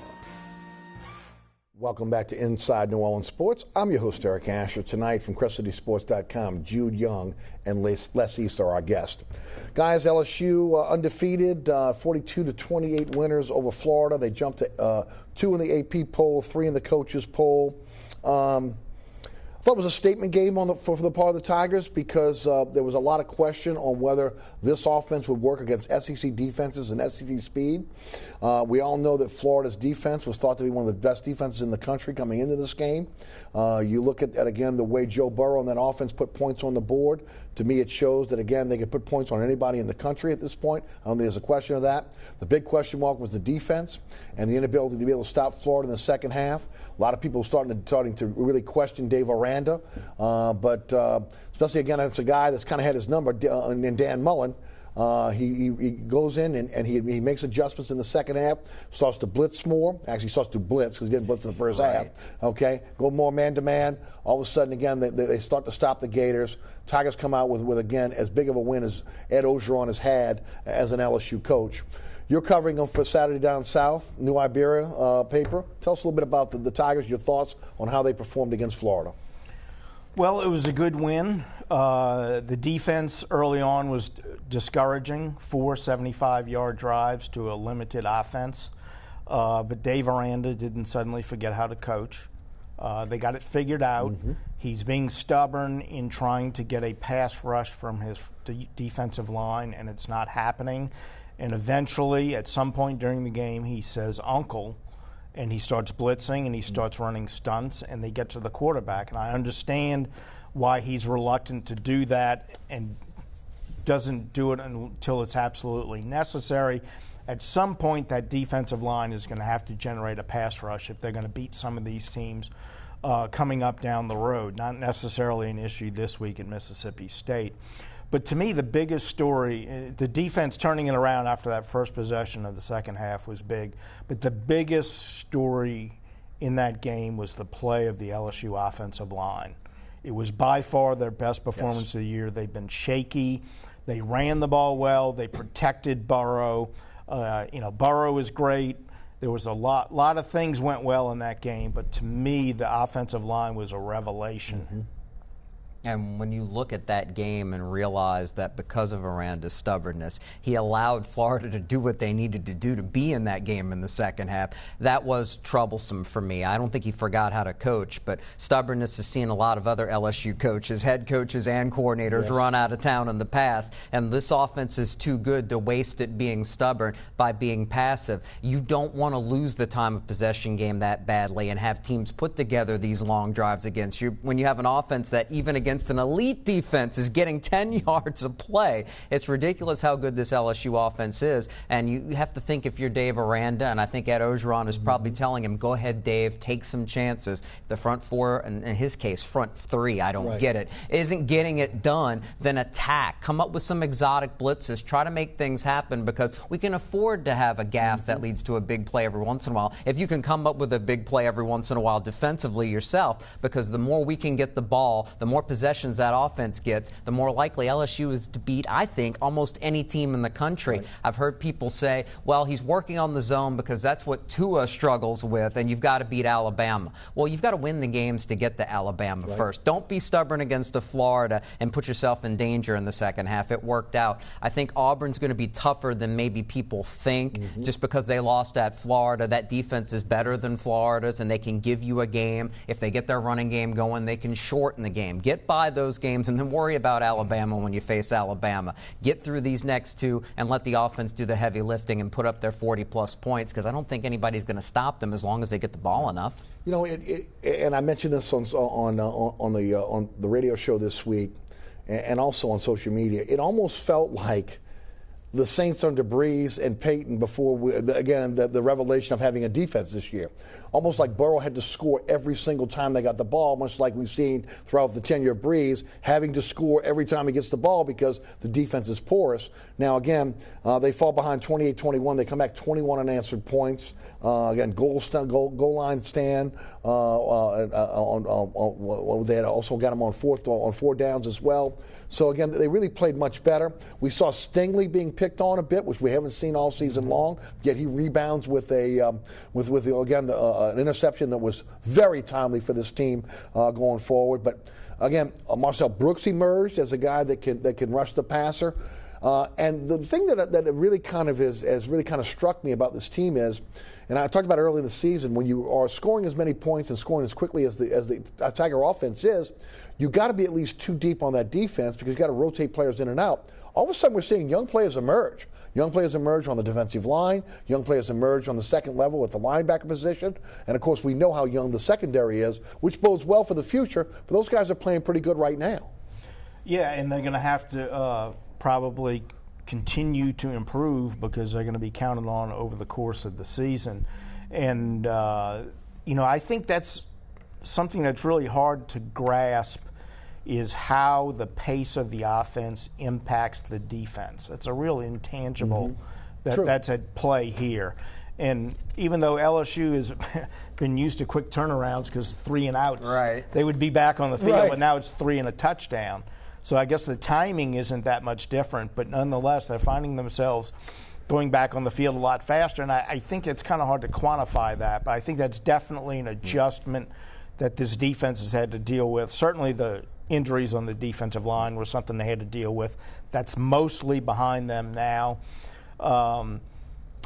Speaker 3: Welcome back to Inside New Orleans Sports. I'm your host, Eric Asher. Tonight from CrescentCitySports.com, Jude Young and Les East are our guests. Guys, LSU undefeated, 42-28 winners over Florida. They jumped to 2 in the AP poll, 3 in the coaches poll. I thought it was a statement game for the part of the Tigers because there was a lot of question on whether this offense would work against SEC defenses and SEC speed. We all know that Florida's defense was thought to be one of the best defenses in the country coming into this game. You look at again, the way Joe Burrow and that offense put points on the board. To me, it shows that, again, they can put points on anybody in the country at this point. I don't think there's a question of that. The big question mark was the defense and the inability to be able to stop Florida in the second half. A lot of people starting to really question Dave Aranda. But especially, again, it's a guy that's kind of had his number in Dan Mullen. He goes in and he makes adjustments in the second half, starts to blitz more. Actually, starts to blitz because he didn't blitz in the first half. Okay, go more man-to-man. All of a sudden, again, they start to stop the Gators. Tigers come out with again, as big of a win as Ed Ogeron has had as an LSU coach. You're covering them for Saturday Down South, New Iberia paper. Tell us a little bit about the Tigers, your thoughts on how they performed against Florida.
Speaker 4: Well, it was a good win. The defense early on was discouraging, 4 75-yard drives to a limited offense. But Dave Aranda didn't suddenly forget how to coach. They got it figured out. Mm-hmm. He's being stubborn in trying to get a pass rush from his defensive line, and it's not happening. And eventually, at some point during the game, he says, "Uncle," and he starts blitzing and he starts running stunts, and they get to the quarterback. And I understand why he's reluctant to do that and doesn't do it until it's absolutely necessary. At some point, that defensive line is going to have to generate a pass rush if they're going to beat some of these teams coming up down the road. Not necessarily an issue this week at Mississippi State. But to me, the biggest story, the defense turning it around after that first possession of the second half was big. But the biggest story in that game was the play of the LSU offensive line. It was by far their best performance of the year. They've been shaky. They ran the ball well. They protected Burrow. Burrow is great. There was a lot of things went well in that game. But to me, the offensive line was a revelation.
Speaker 3: Mm-hmm.
Speaker 5: And when you look at that game and realize that because of Aranda's stubbornness, he allowed Florida to do what they needed to do to be in that game in the second half, that was troublesome for me. I don't think he forgot how to coach, but stubbornness has seen a lot of other LSU coaches, head coaches and coordinators run out of town in the past, and this offense is too good to waste it being stubborn by being passive. You don't want to lose the time of possession game that badly and have teams put together these long drives against you when you have an offense that even against an elite defense is getting 10 yards of play. It's ridiculous how good this LSU offense is, and you have to think if you're Dave Aranda, and I think Ed Orgeron is probably telling him, go ahead, Dave, take some chances. The front four, and in his case, front three, I don't get it, isn't getting it done, then attack. Come up with some exotic blitzes. Try to make things happen because we can afford to have a gaffe that leads to a big play every once in a while. If you can come up with a big play every once in a while defensively yourself, because the more we can get the ball, the more possessions that offense gets, the more likely LSU is to beat, I think, almost any team in the country. Right. I've heard people say, well, he's working on the zone because that's what Tua struggles with, and you've got to beat Alabama. Well, you've got to win the games to get to Alabama first. Don't be stubborn against a Florida and put yourself in danger in the second half. It worked out. I think Auburn's going to be tougher than maybe people think just because they lost at Florida. That defense is better than Florida's, and they can give you a game. If they get their running game going, they can shorten the game. Get by those games and then worry about Alabama when you face Alabama. Get through these next two and let the offense do the heavy lifting and put up their 40-plus points because I don't think anybody's going to stop them as long as they get the ball enough.
Speaker 3: You know, and I mentioned this on the radio show this week and also on social media. It almost felt like the Saints under Breeze and Peyton before, the revelation of having a defense this year. Almost like Burrow had to score every single time they got the ball, much like we've seen throughout the tenure of Breeze, having to score every time he gets the ball because the defense is porous. Now, again, they fall behind 28-21. They come back 21 unanswered points. Goal line stand. They had also got them on four downs as well. So, again, they really played much better. We saw Stingley being picked on a bit, which we haven't seen all season long, yet he rebounds with an interception that was very timely for this team going forward. But, again, Marcel Brooks emerged as a guy that can rush the passer. And the thing that really kind of has really kind of struck me about this team is, and I talked about early in the season, when you are scoring as many points and scoring as quickly as the Tiger offense is, you got to be at least too deep on that defense because you got to rotate players in and out. All of a sudden, we're seeing young players emerge. Young players emerge on the defensive line. Young players emerge on the second level at the linebacker position. And, of course, we know how young the secondary is, which bodes well for the future. But those guys are playing pretty good right now.
Speaker 4: Yeah, and they're going to have to probably continue to improve because they're going to be counted on over the course of the season. And, I think that's something that's really hard to grasp is how the pace of the offense impacts the defense. It's a real intangible that's at play here. And even though LSU has been used to quick turnarounds because 3 and outs, they would be back on the field, but now it's 3 and a touchdown. So I guess the timing isn't that much different, but nonetheless, they're finding themselves going back on the field a lot faster. And I think it's kind of hard to quantify that, but I think that's definitely an adjustment that this defense has had to deal with. Certainly the injuries on the defensive line were something they had to deal with. That's mostly behind them now.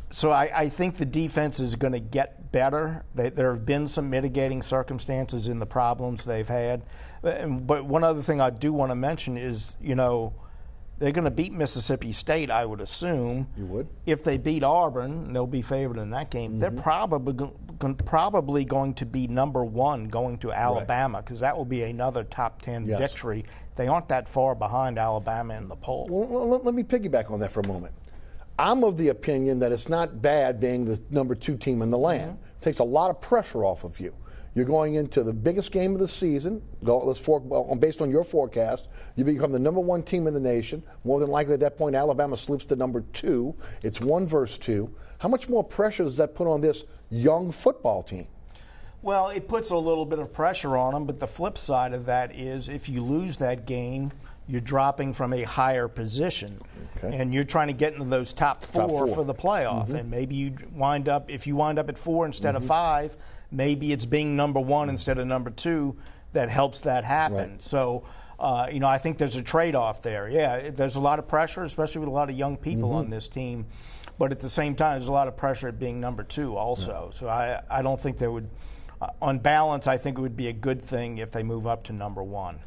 Speaker 4: So I think the defense is going to get better. There have been some mitigating circumstances in the problems they've had. But one other thing I do want to mention is, they're going to beat Mississippi State, I would assume.
Speaker 3: You would?
Speaker 4: If they beat Auburn, they'll be favored in that game. They're probably going to be number one going to Alabama, because that will be another top 10 victory. They aren't that far behind Alabama in the poll.
Speaker 3: Well, let me piggyback on that for a moment. I'm of the opinion that it's not bad being the number 2 team in the land. It takes a lot of pressure off of you. You're going into the biggest game of the season. Based on your forecast, you become the number 1 team in the nation. More than likely at that point, Alabama slips to number 2. It's 1 versus 2. How much more pressure does that put on this young football team?
Speaker 4: Well, it puts a little bit of pressure on them, but the flip side of that is if you lose that game, you're dropping from a higher position. Okay. And you're trying to get into those top four for the playoff. And maybe if you wind up at 4 instead of 5, maybe it's being number 1 instead of number 2 that helps that happen. Right. So, I think there's a trade-off there. Yeah, there's a lot of pressure, especially with a lot of young people on this team. But at the same time, there's a lot of pressure at being number 2 also. So I don't think there would, on balance, I think it would be a good thing if they move up to number 1.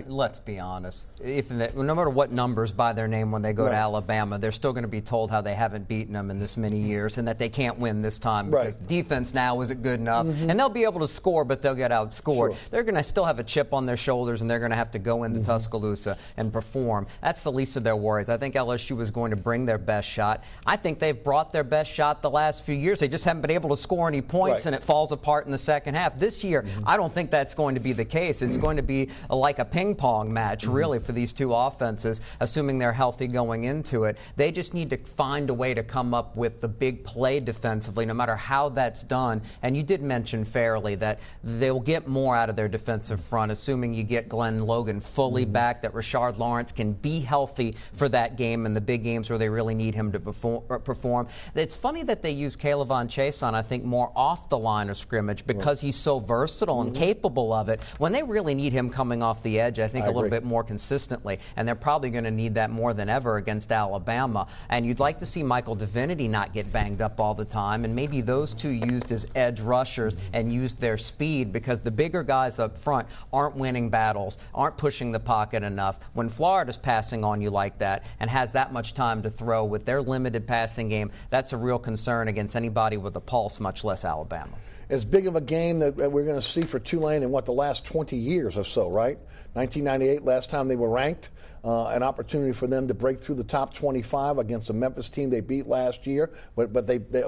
Speaker 5: Let's be honest. No matter what numbers by their name when they go to Alabama, they're still going to be told how they haven't beaten them in this many years and that they can't win this time because defense now isn't good enough. And they'll be able to score, but they'll get outscored. Sure. They're going to still have a chip on their shoulders, and they're going to have to go into Tuscaloosa and perform. That's the least of their worries. I think LSU is going to bring their best shot. I think they've brought their best shot the last few years. They just haven't been able to score any points, and it falls apart in the second half. This year, I don't think that's going to be the case. It's going to be like a ping-pong match, really, for these two offenses, assuming they're healthy going into it. They just need to find a way to come up with the big play defensively, no matter how that's done. And you did mention fairly that they'll get more out of their defensive front, assuming you get Glenn Logan fully back, that Rashard Lawrence can be healthy for that game and the big games where they really need him to perform. It's funny that they use Caleb Chase on, I think, more off the line of scrimmage because he's so versatile and capable of it. When they really need him coming off the edge, I think a little bit more consistently, and they're probably going to need that more than ever against Alabama. And you'd like to see Michael Divinity not get banged up all the time, and maybe those two used as edge rushers and used their speed, because the bigger guys up front aren't winning battles, aren't pushing the pocket enough. When Florida's passing on you like that and has that much time to throw with their limited passing game, that's a real concern against anybody with a pulse, much less Alabama.
Speaker 3: As big of a game that we're going to see for Tulane in the last 20 years or so, right? 1998, last time they were ranked. An opportunity for them to break through the top 25 against a Memphis team they beat last year. But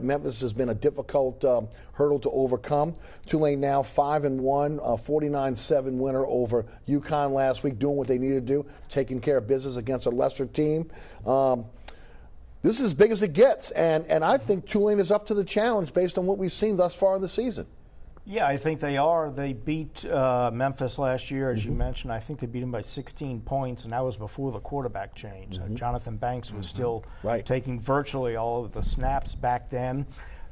Speaker 3: Memphis has been a difficult hurdle to overcome. Tulane now 5-1, 49-7 winner over UConn last week, doing what they needed to do, taking care of business against a lesser team. This is as big as it gets, and I think Tulane is up to the challenge based on what we've seen thus far in the season.
Speaker 4: Yeah, I think they are. They beat Memphis last year, as you mentioned. I think they beat them by 16 points, and that was before the quarterback change. Jonathan Banks was still taking virtually all of the snaps back then.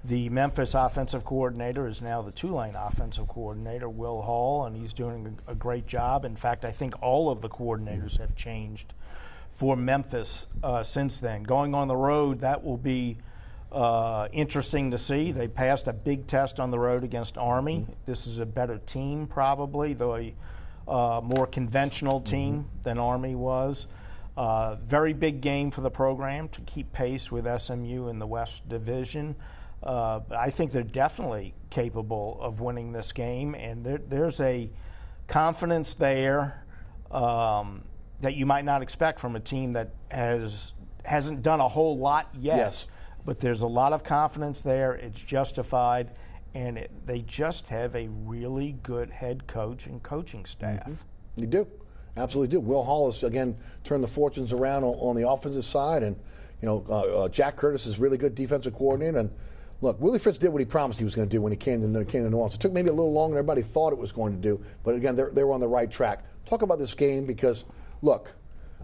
Speaker 4: The Memphis offensive coordinator is now the Tulane offensive coordinator, Will Hall, and he's doing a great job. In fact, I think all of the coordinators have changed for Memphis since then. Going on the road, that will be interesting to see. They passed a big test on the road against Army. This is a better team probably, though a more conventional team than Army was. Very big game for the program to keep pace with SMU in the West Division. But I think they're definitely capable of winning this game, and there's a confidence there that you might not expect from a team that hasn't done a whole lot yet. Yes. But there's a lot of confidence there. It's justified, and they just have a really good head coach and coaching staff.
Speaker 3: You do. Absolutely do. Will Hall has, again, turned the fortunes around on the offensive side, and Jack Curtis is a really good defensive coordinator. And look, Willie Fritz did what he promised he was going to do when he came to New Orleans. It took maybe a little longer than everybody thought it was going to do, but again, they were on the right track. Talk about this game because, look,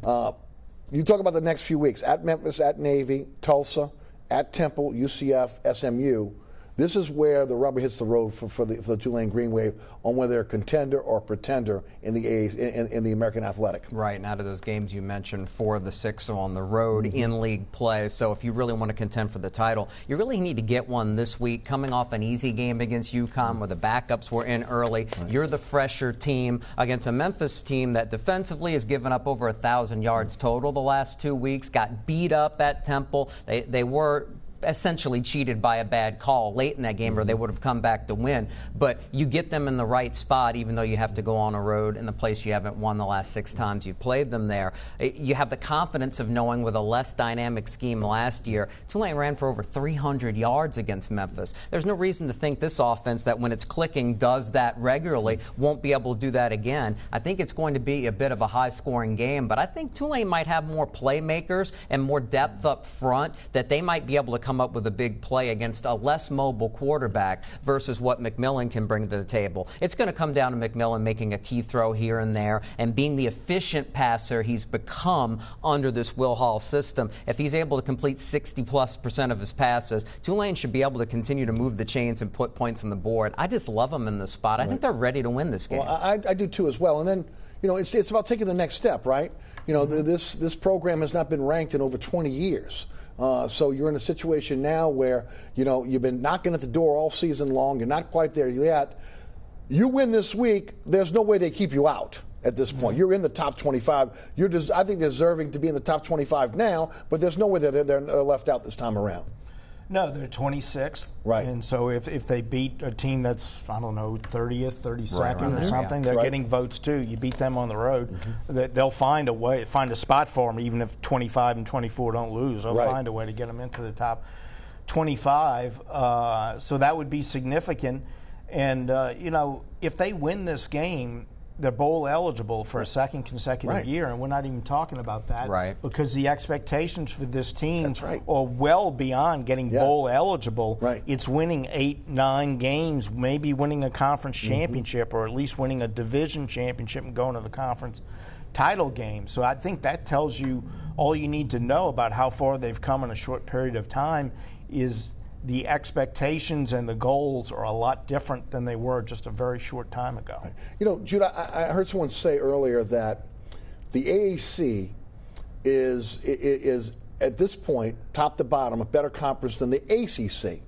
Speaker 3: you talk about the next few weeks at Memphis, at Navy, Tulsa, at Temple, UCF, SMU. This is where the rubber hits the road for the Tulane Green Wave on whether they're a contender or pretender in the American Athletic.
Speaker 5: Right, and out of those games you mentioned, 4 of the 6 are on the road in league play. So if you really want to contend for the title, you really need to get one this week. Coming off an easy game against UConn where the backups were in early, you're the fresher team against a Memphis team that defensively has given up over 1,000 yards total the last 2 weeks, got beat up at Temple. They were essentially cheated by a bad call late in that game, or they would have come back to win. But you get them in the right spot, even though you have to go on a road in the place you haven't won the last 6 times you've played them there. You have the confidence of knowing with a less dynamic scheme last year, Tulane ran for over 300 yards against Memphis. There's no reason to think this offense that when it's clicking does that regularly won't be able to do that again. I think it's going to be a bit of a high-scoring game, but I think Tulane might have more playmakers and more depth up front that they might be able to come up with a big play against a less mobile quarterback versus what McMillan can bring to the table. It's going to come down to McMillan making a key throw here and there and being the efficient passer he's become under this Will Hall system. If he's able to complete 60+% of his passes, Tulane should be able to continue to move the chains and put points on the board. I just love them in this spot. I think they're ready to win this game.
Speaker 3: Well, I do too as well. And then, it's about taking the next step, right? This program has not been ranked in over 20 years. So you're in a situation now where, you've been knocking at the door all season long. You're not quite there yet. You win this week, there's no way they keep you out at this point. You're in the top 25. I think deserving to be in the top 25 now, but there's no way they're left out this time around.
Speaker 4: No, they're 26th.
Speaker 3: Right.
Speaker 4: And so if they beat a team that's, 30th, 32nd or something, they're getting votes too. You beat them on the road, they'll find a way, find a spot for them, even if 25 and 24 don't lose. They'll find a way to get them into the top 25. So that would be significant. And, if they win this game, they're bowl eligible for a second consecutive year, and we're not even talking about that because the expectations for this team are well beyond getting bowl eligible. It's winning 8-9 games, maybe winning a conference championship or at least winning a division championship and going to the conference title game. So I think that tells you all you need to know about how far they've come in a short period of time. Is the expectations and the goals are a lot different than they were just a very short time ago.
Speaker 3: Jude, I heard someone say earlier that the AAC is at this point, top to bottom, a better conference than the ACC.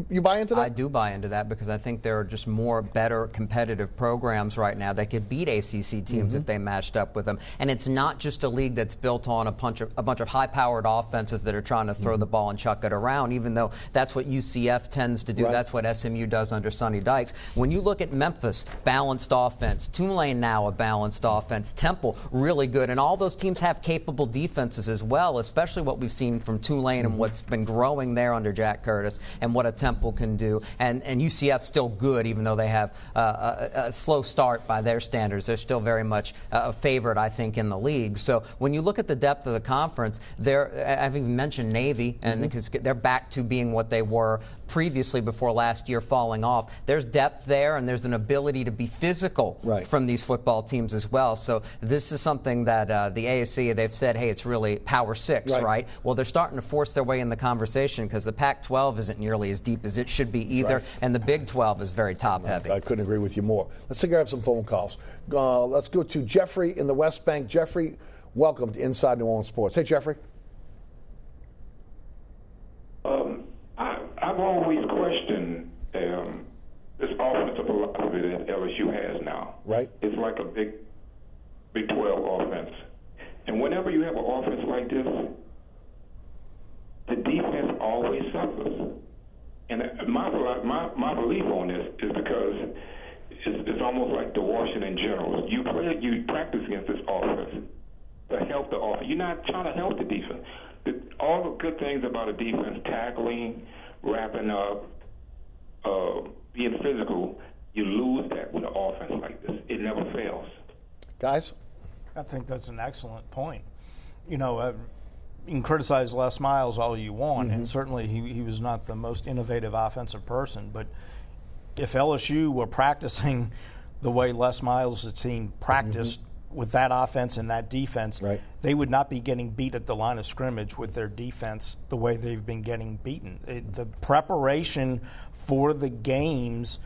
Speaker 3: You buy into that?
Speaker 5: I do buy into that because I think there are just more better competitive programs right now that could beat ACC teams if they matched up with them. And it's not just a league that's built on a bunch of high-powered offenses that are trying to throw the ball and chuck it around, even though that's what UCF tends to do. That's what SMU does under Sonny Dykes. When you look at Memphis, balanced offense. Tulane now a balanced offense. Temple, really good. And all those teams have capable defenses as well, especially what we've seen from Tulane and what's been growing there under Jack Curtis and what a Temple can do, and UCF's still good, even though they have a slow start by their standards. They're still very much a favorite, I think, in the league. So when you look at the depth of the conference, I've even mentioned Navy, and because they're back to being what they were previously before last year falling off. There's depth there, and there's an ability to be physical from these football teams as well. So this is something that the ASC, they've said, hey, it's really Power 6, right? Well, they're starting to force their way in the conversation because the Pac-12 isn't nearly as deep as it should be either, and the Big 12 is very top-heavy.
Speaker 3: I couldn't agree with you more. Let's grab some phone calls. Let's go to Jeffrey in the West Bank. Jeffrey, welcome to Inside New Orleans Sports. Hey, Jeffrey.
Speaker 7: I've always questioned this offensive philosophy that LSU has now. It's like a Big 12 offense. And whenever you have an offense like this, the defense always suffers. And my belief on this is because it's almost like the Washington Generals. You practice against this offense to help the offense. You're not trying to help the defense. All the good things about a defense, tackling, wrapping up, being physical, you lose that with an offense like this. It never fails.
Speaker 3: Guys?
Speaker 4: I think that's an excellent point. You can criticize Les Miles all you want, and certainly he was not the most innovative offensive person, but if LSU were practicing the way Les Miles' team practiced with that offense and that defense,
Speaker 3: right,
Speaker 4: they would not be getting beat at the line of scrimmage with their defense the way they've been getting beaten. The preparation for the games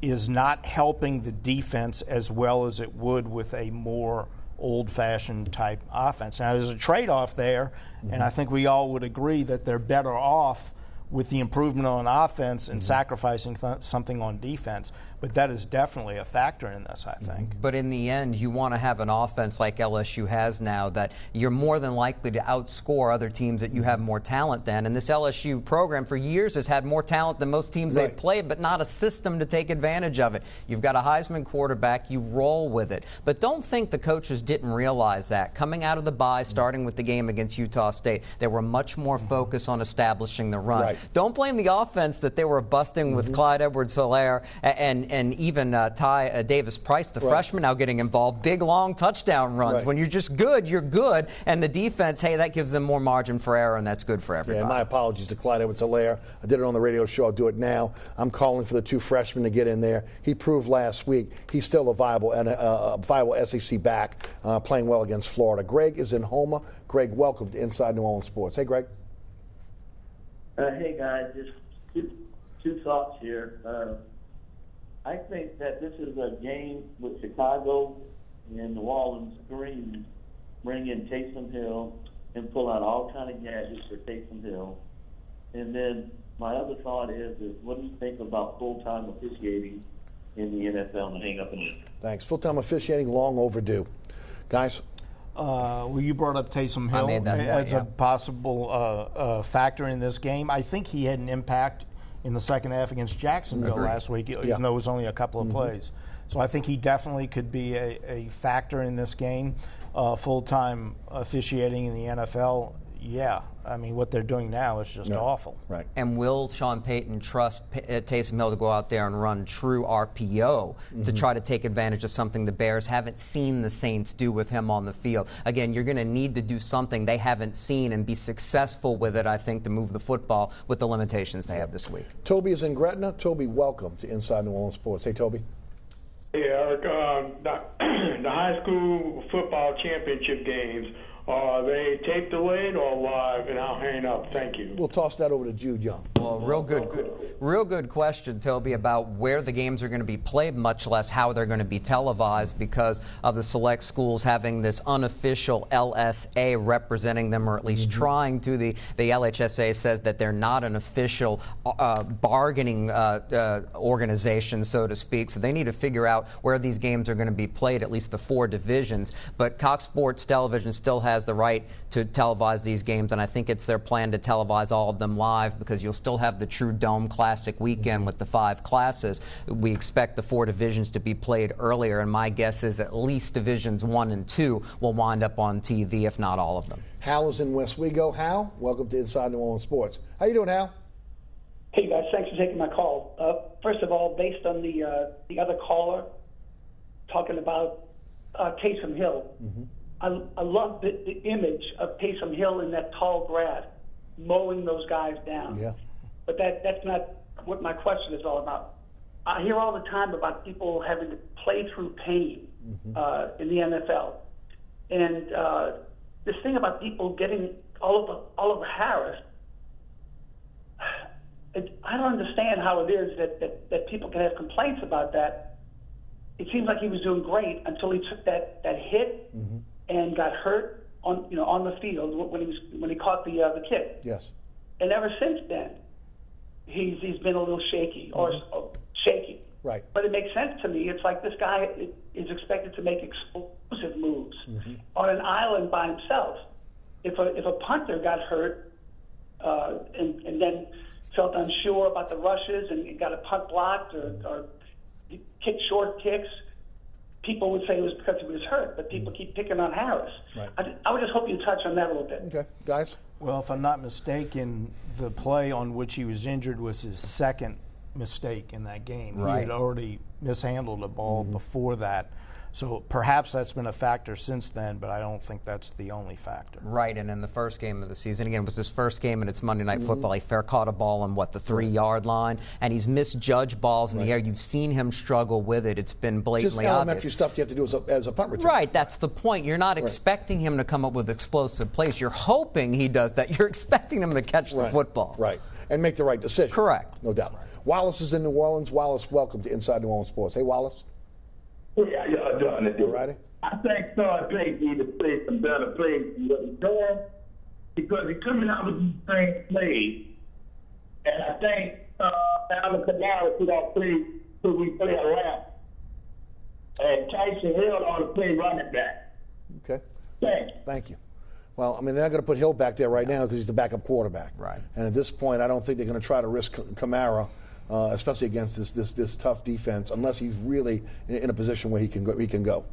Speaker 4: is not helping the defense as well as it would with a more old-fashioned type offense. Now, there's a trade-off there, and I think we all would agree that they're better off with the improvement on offense and sacrificing something on defense. But that is definitely a factor in this, I think.
Speaker 5: But in the end, you want to have an offense like LSU has now that you're more than likely to outscore other teams that you have more talent than. And this LSU program for years has had more talent than most teams they've played, but not a system to take advantage of it. You've got a Heisman quarterback, you roll with it. But don't think the coaches didn't realize that. Coming out of the bye, starting with the game against Utah State, they were much more focused on establishing the run. Don't blame the offense that they were busting with Clyde Edwards-Helaire and even Ty Davis-Price, the freshman, now getting involved. Big, long touchdown runs. When you're just good, you're good. And the defense, hey, that gives them more margin for error, and that's good for everybody.
Speaker 3: Yeah, and my apologies to Clyde Edwards-Helaire. I did it on the radio show. I'll do it now. I'm calling for the two freshmen to get in there. He proved last week he's still a viable SEC back, playing well against Florida. Greg is in Houma. Greg, welcome to Inside New Orleans Sports. Hey, Greg.
Speaker 8: Hey, guys. Just two thoughts here. I think that this is a game with Chicago and New Orleans Green bring in Taysom Hill and pull out all kind of gadgets for Taysom Hill. And then my other thought is what do you think about full-time officiating in the NFL and hang up in it?
Speaker 3: Thanks. Full-time officiating, long overdue. Guys?
Speaker 4: Well, you brought up Taysom Hill as a possible factor in this game. I think he had an impact in the second half against Jacksonville last week, even though it was only a couple of plays. So I think he definitely could be a factor in this game. Full-time officiating in the NFL, I mean, what they're doing now is just awful.
Speaker 3: Right.
Speaker 5: And will Sean Payton trust Taysom Hill to go out there and run true RPO to try to take advantage of something the Bears haven't seen the Saints do with him on the field? Again, you're going to need to do something they haven't seen and be successful with it, I think, to move the football with the limitations they have this week.
Speaker 3: Toby is in Gretna. Toby, welcome to Inside New Orleans Sports. Hey, Toby.
Speaker 9: Hey, Eric. The high school football championship games, are they tape delayed or live? And I'll hang up. Thank you.
Speaker 3: We'll toss that over to Jude Young.
Speaker 5: Well, real good question, Toby, about where the games are going to be played, much less how they're going to be televised, because of the select schools having this unofficial LSA representing them, or at least trying to. The LHSA says that they're not an official bargaining organization, so to speak. So they need to figure out where these games are going to be played, at least the four divisions. But Cox Sports Television still has the right to televise these games, and I think it's their plan to televise all of them live, because you'll still have the true Dome Classic weekend with the 5 classes. We expect the 4 divisions to be played earlier, and my guess is at least divisions 1 and 2 will wind up on TV, if not all of them.
Speaker 3: Hal is in Westwego. Hal, welcome to Inside New Orleans Sports. How you doing, Hal?
Speaker 10: Hey, guys. Thanks for taking my call. First of all, based on the other caller talking about Taysom Hill, I love the image of Taysom Hill in that tall grass, mowing those guys down.
Speaker 3: Yeah.
Speaker 10: But that's not what my question is all about. I hear all the time about people having to play through pain in the NFL. And this thing about people getting all over Harris, I don't understand how it is that people can have complaints about that. It seems like he was doing great until he took that hit and got hurt on the field when he caught the kick.
Speaker 3: Yes.
Speaker 10: And ever since then, he's been a little shaky or shaky.
Speaker 3: Right.
Speaker 10: But it makes sense to me. It's like this guy is expected to make explosive moves on an island by himself. If a punter got hurt and then felt unsure about the rushes and got a punt blocked or kicked short kicks, people would say it was because he was hurt, but people keep picking on Harris. Right. I would just hope you touch on that a little bit.
Speaker 3: Okay. Guys?
Speaker 4: Well, if I'm not mistaken, the play on which he was injured was his second mistake in that game.
Speaker 5: Right.
Speaker 4: He had already mishandled the ball before that. So perhaps that's been a factor since then, but I don't think that's the only factor.
Speaker 5: Right, and in the first game of the season, again, it was his first game and it's Monday Night Football. He fair caught a ball on, the 3-yard line, and he's misjudged balls in the air. You've seen him struggle with it. It's been blatantly
Speaker 3: Just elementary
Speaker 5: obvious.
Speaker 3: stuff you have to do as a punt returner.
Speaker 5: Right, that's the point. You're not expecting him to come up with explosive plays. You're hoping he does that. You're expecting him to catch the football.
Speaker 3: Right, and make the right decision.
Speaker 5: Correct.
Speaker 3: No doubt. Wallace is in New Orleans. Wallace, welcome to Inside New Orleans Sports. Hey, Wallace.
Speaker 11: Yeah, y'all doing it.
Speaker 3: All righty.
Speaker 11: I think Todd Payton need to play some better plays than what he's doing because he's coming out with these same plays. And I think Alvin Kamara should have played till we play a lap. And Tyson Hill ought to play running back.
Speaker 3: Okay.
Speaker 11: Thank you.
Speaker 3: Well, I mean, they're not going to put Hill back there right now because he's the backup quarterback.
Speaker 5: Right.
Speaker 3: And at this point, I don't think they're going to try to risk Kamara, especially against this tough defense, unless he's really in a position where he can go.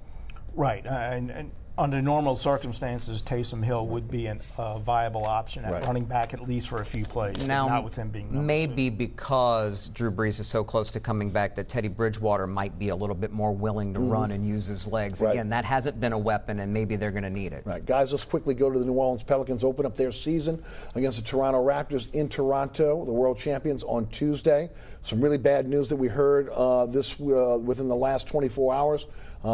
Speaker 4: Right, and under normal circumstances, Taysom Hill would be a viable option at running back at least for a few plays.
Speaker 5: Now,
Speaker 4: not with him being number
Speaker 5: maybe
Speaker 4: 2.
Speaker 5: because Drew Brees is so close to coming back that Teddy Bridgewater might be a little bit more willing to run and use his legs.
Speaker 3: Right.
Speaker 5: Again, that hasn't been a weapon, and maybe they're going to need it.
Speaker 3: Right, guys, let's quickly go to the New Orleans Pelicans. Open up their season against the Toronto Raptors in Toronto, the world champions, on Tuesday. Some really bad news that we heard within the last 24 hours.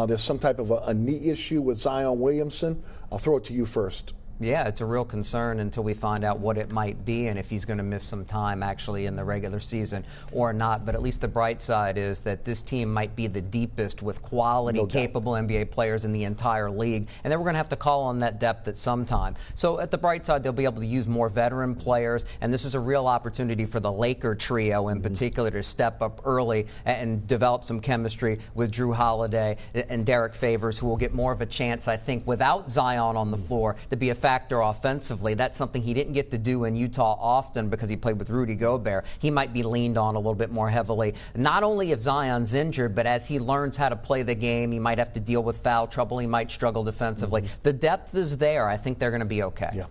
Speaker 3: There's some type of a knee issue with Zion Williamson. I'll throw it to you first.
Speaker 5: Yeah, it's a real concern until we find out what it might be and if he's going to miss some time actually in the regular season or not. But at least the bright side is that this team might be the deepest with quality, capable NBA players in the entire league. And then we're going to have to call on that depth at some time. So at the bright side, they'll be able to use more veteran players. And this is a real opportunity for the Laker trio in particular to step up early and develop some chemistry with Drew Holiday and Derek Favors, who will get more of a chance, I think, without Zion on the floor to be a factor offensively. That's something he didn't get to do in Utah often because he played with Rudy Gobert. He might be leaned on a little bit more heavily, not only if Zion's injured, but as he learns how to play the game. He might have to deal with foul trouble. He might struggle defensively. The depth is there. I think they're going to be okay.
Speaker 3: Yeah.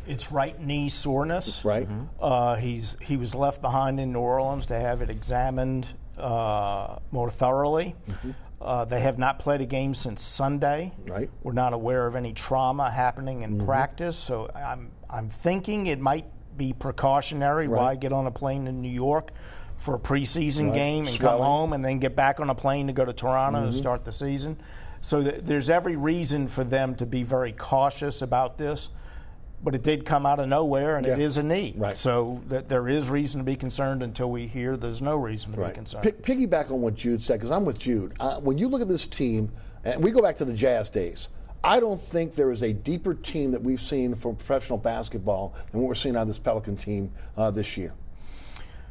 Speaker 4: It's right knee soreness.
Speaker 3: Right.
Speaker 4: He was left behind in New Orleans to have it examined more thoroughly. They have not played a game since Sunday.
Speaker 3: Right.
Speaker 4: We're not aware of any trauma happening in practice, so I'm thinking it might be precautionary.
Speaker 3: Right.
Speaker 4: Why get on a plane to New York for a preseason game and
Speaker 3: Swelling.
Speaker 4: come home and then get back on a plane to go to Toronto and start the season? So there's every reason for them to be very cautious about this. But it did come out of nowhere, and it is a knee.
Speaker 3: Right.
Speaker 4: So that there is reason to be concerned until we hear there's no reason to be concerned.
Speaker 3: Piggyback on what Jude said, because I'm with Jude. When you look at this team, and we go back to the Jazz days, I don't think there is a deeper team that we've seen for professional basketball than what we're seeing out of this Pelican team this year.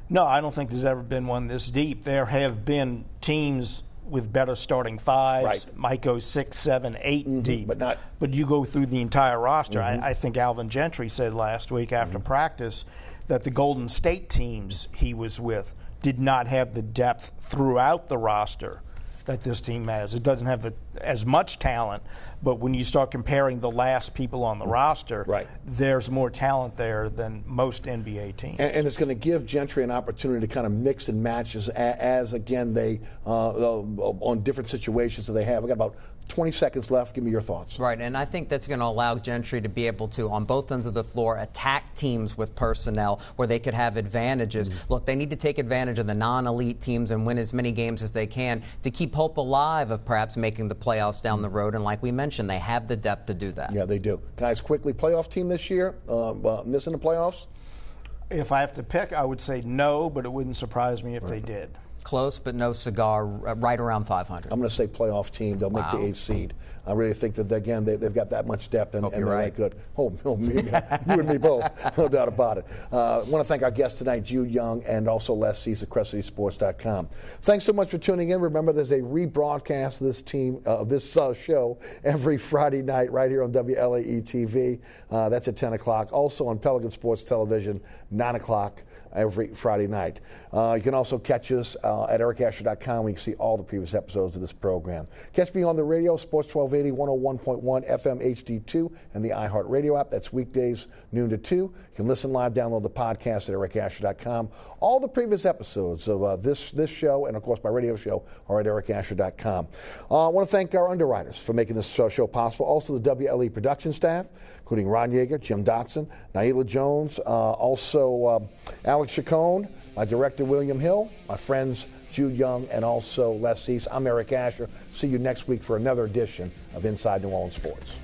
Speaker 4: No, I don't think there's ever been one this deep. There have been teams with better starting fives, might go 6, 7, 8 deep. But you go through the entire roster. I think Alvin Gentry said last week after practice that the Golden State teams he was with did not have the depth throughout the roster that this team has. It doesn't have as much talent, but when you start comparing the last people on the roster, there's more talent there than most NBA teams.
Speaker 3: And it's going to give Gentry an opportunity to kind of mix and match as again, they on different situations that they have. We've got about 20 seconds left. Give me your thoughts.
Speaker 5: Right, and I think that's going to allow Gentry to be able to, on both ends of the floor, attack teams with personnel where they could have advantages. Look, they need to take advantage of the non-elite teams and win as many games as they can to keep hope alive of perhaps making the playoffs down the road. And like we mentioned, they have the depth to do that.
Speaker 3: Yeah, they do. Guys, quickly, playoff team this year, missing the playoffs?
Speaker 4: If I have to pick, I would say no, but it wouldn't surprise me if they did.
Speaker 5: Close, but no cigar, right around 500.
Speaker 3: I'm going to say playoff team. They'll make the 8th seed. I really think that, again, they've got that much depth and they're that good. Oh, me, you and me both. No doubt about it. I want to thank our guests tonight, Jude Young and also Les Cease at CrescentCitySports.com. Thanks so much for tuning in. Remember, there's a rebroadcast of this show every Friday night right here on WLAE-TV. That's at 10 o'clock. Also on Pelican Sports Television, 9 o'clock. every Friday night. You can also catch us at ericasher.com. We can see all the previous episodes of this program. Catch me on the radio, Sports 1280, 101.1 FM HD2, and the iHeartRadio app. That's weekdays, noon to 2. You can listen live, download the podcast at ericasher.com. All the previous episodes of this show and, of course, my radio show are at ericasher.com. I want to thank our underwriters for making this show possible. Also, the WLE production staff, including Ron Yeager, Jim Dotson, Naila Jones, also Alex Chacon, my director, William Hill, my friends, Jude Young, and also Les East. I'm Eric Asher. See you next week for another edition of Inside New Orleans Sports.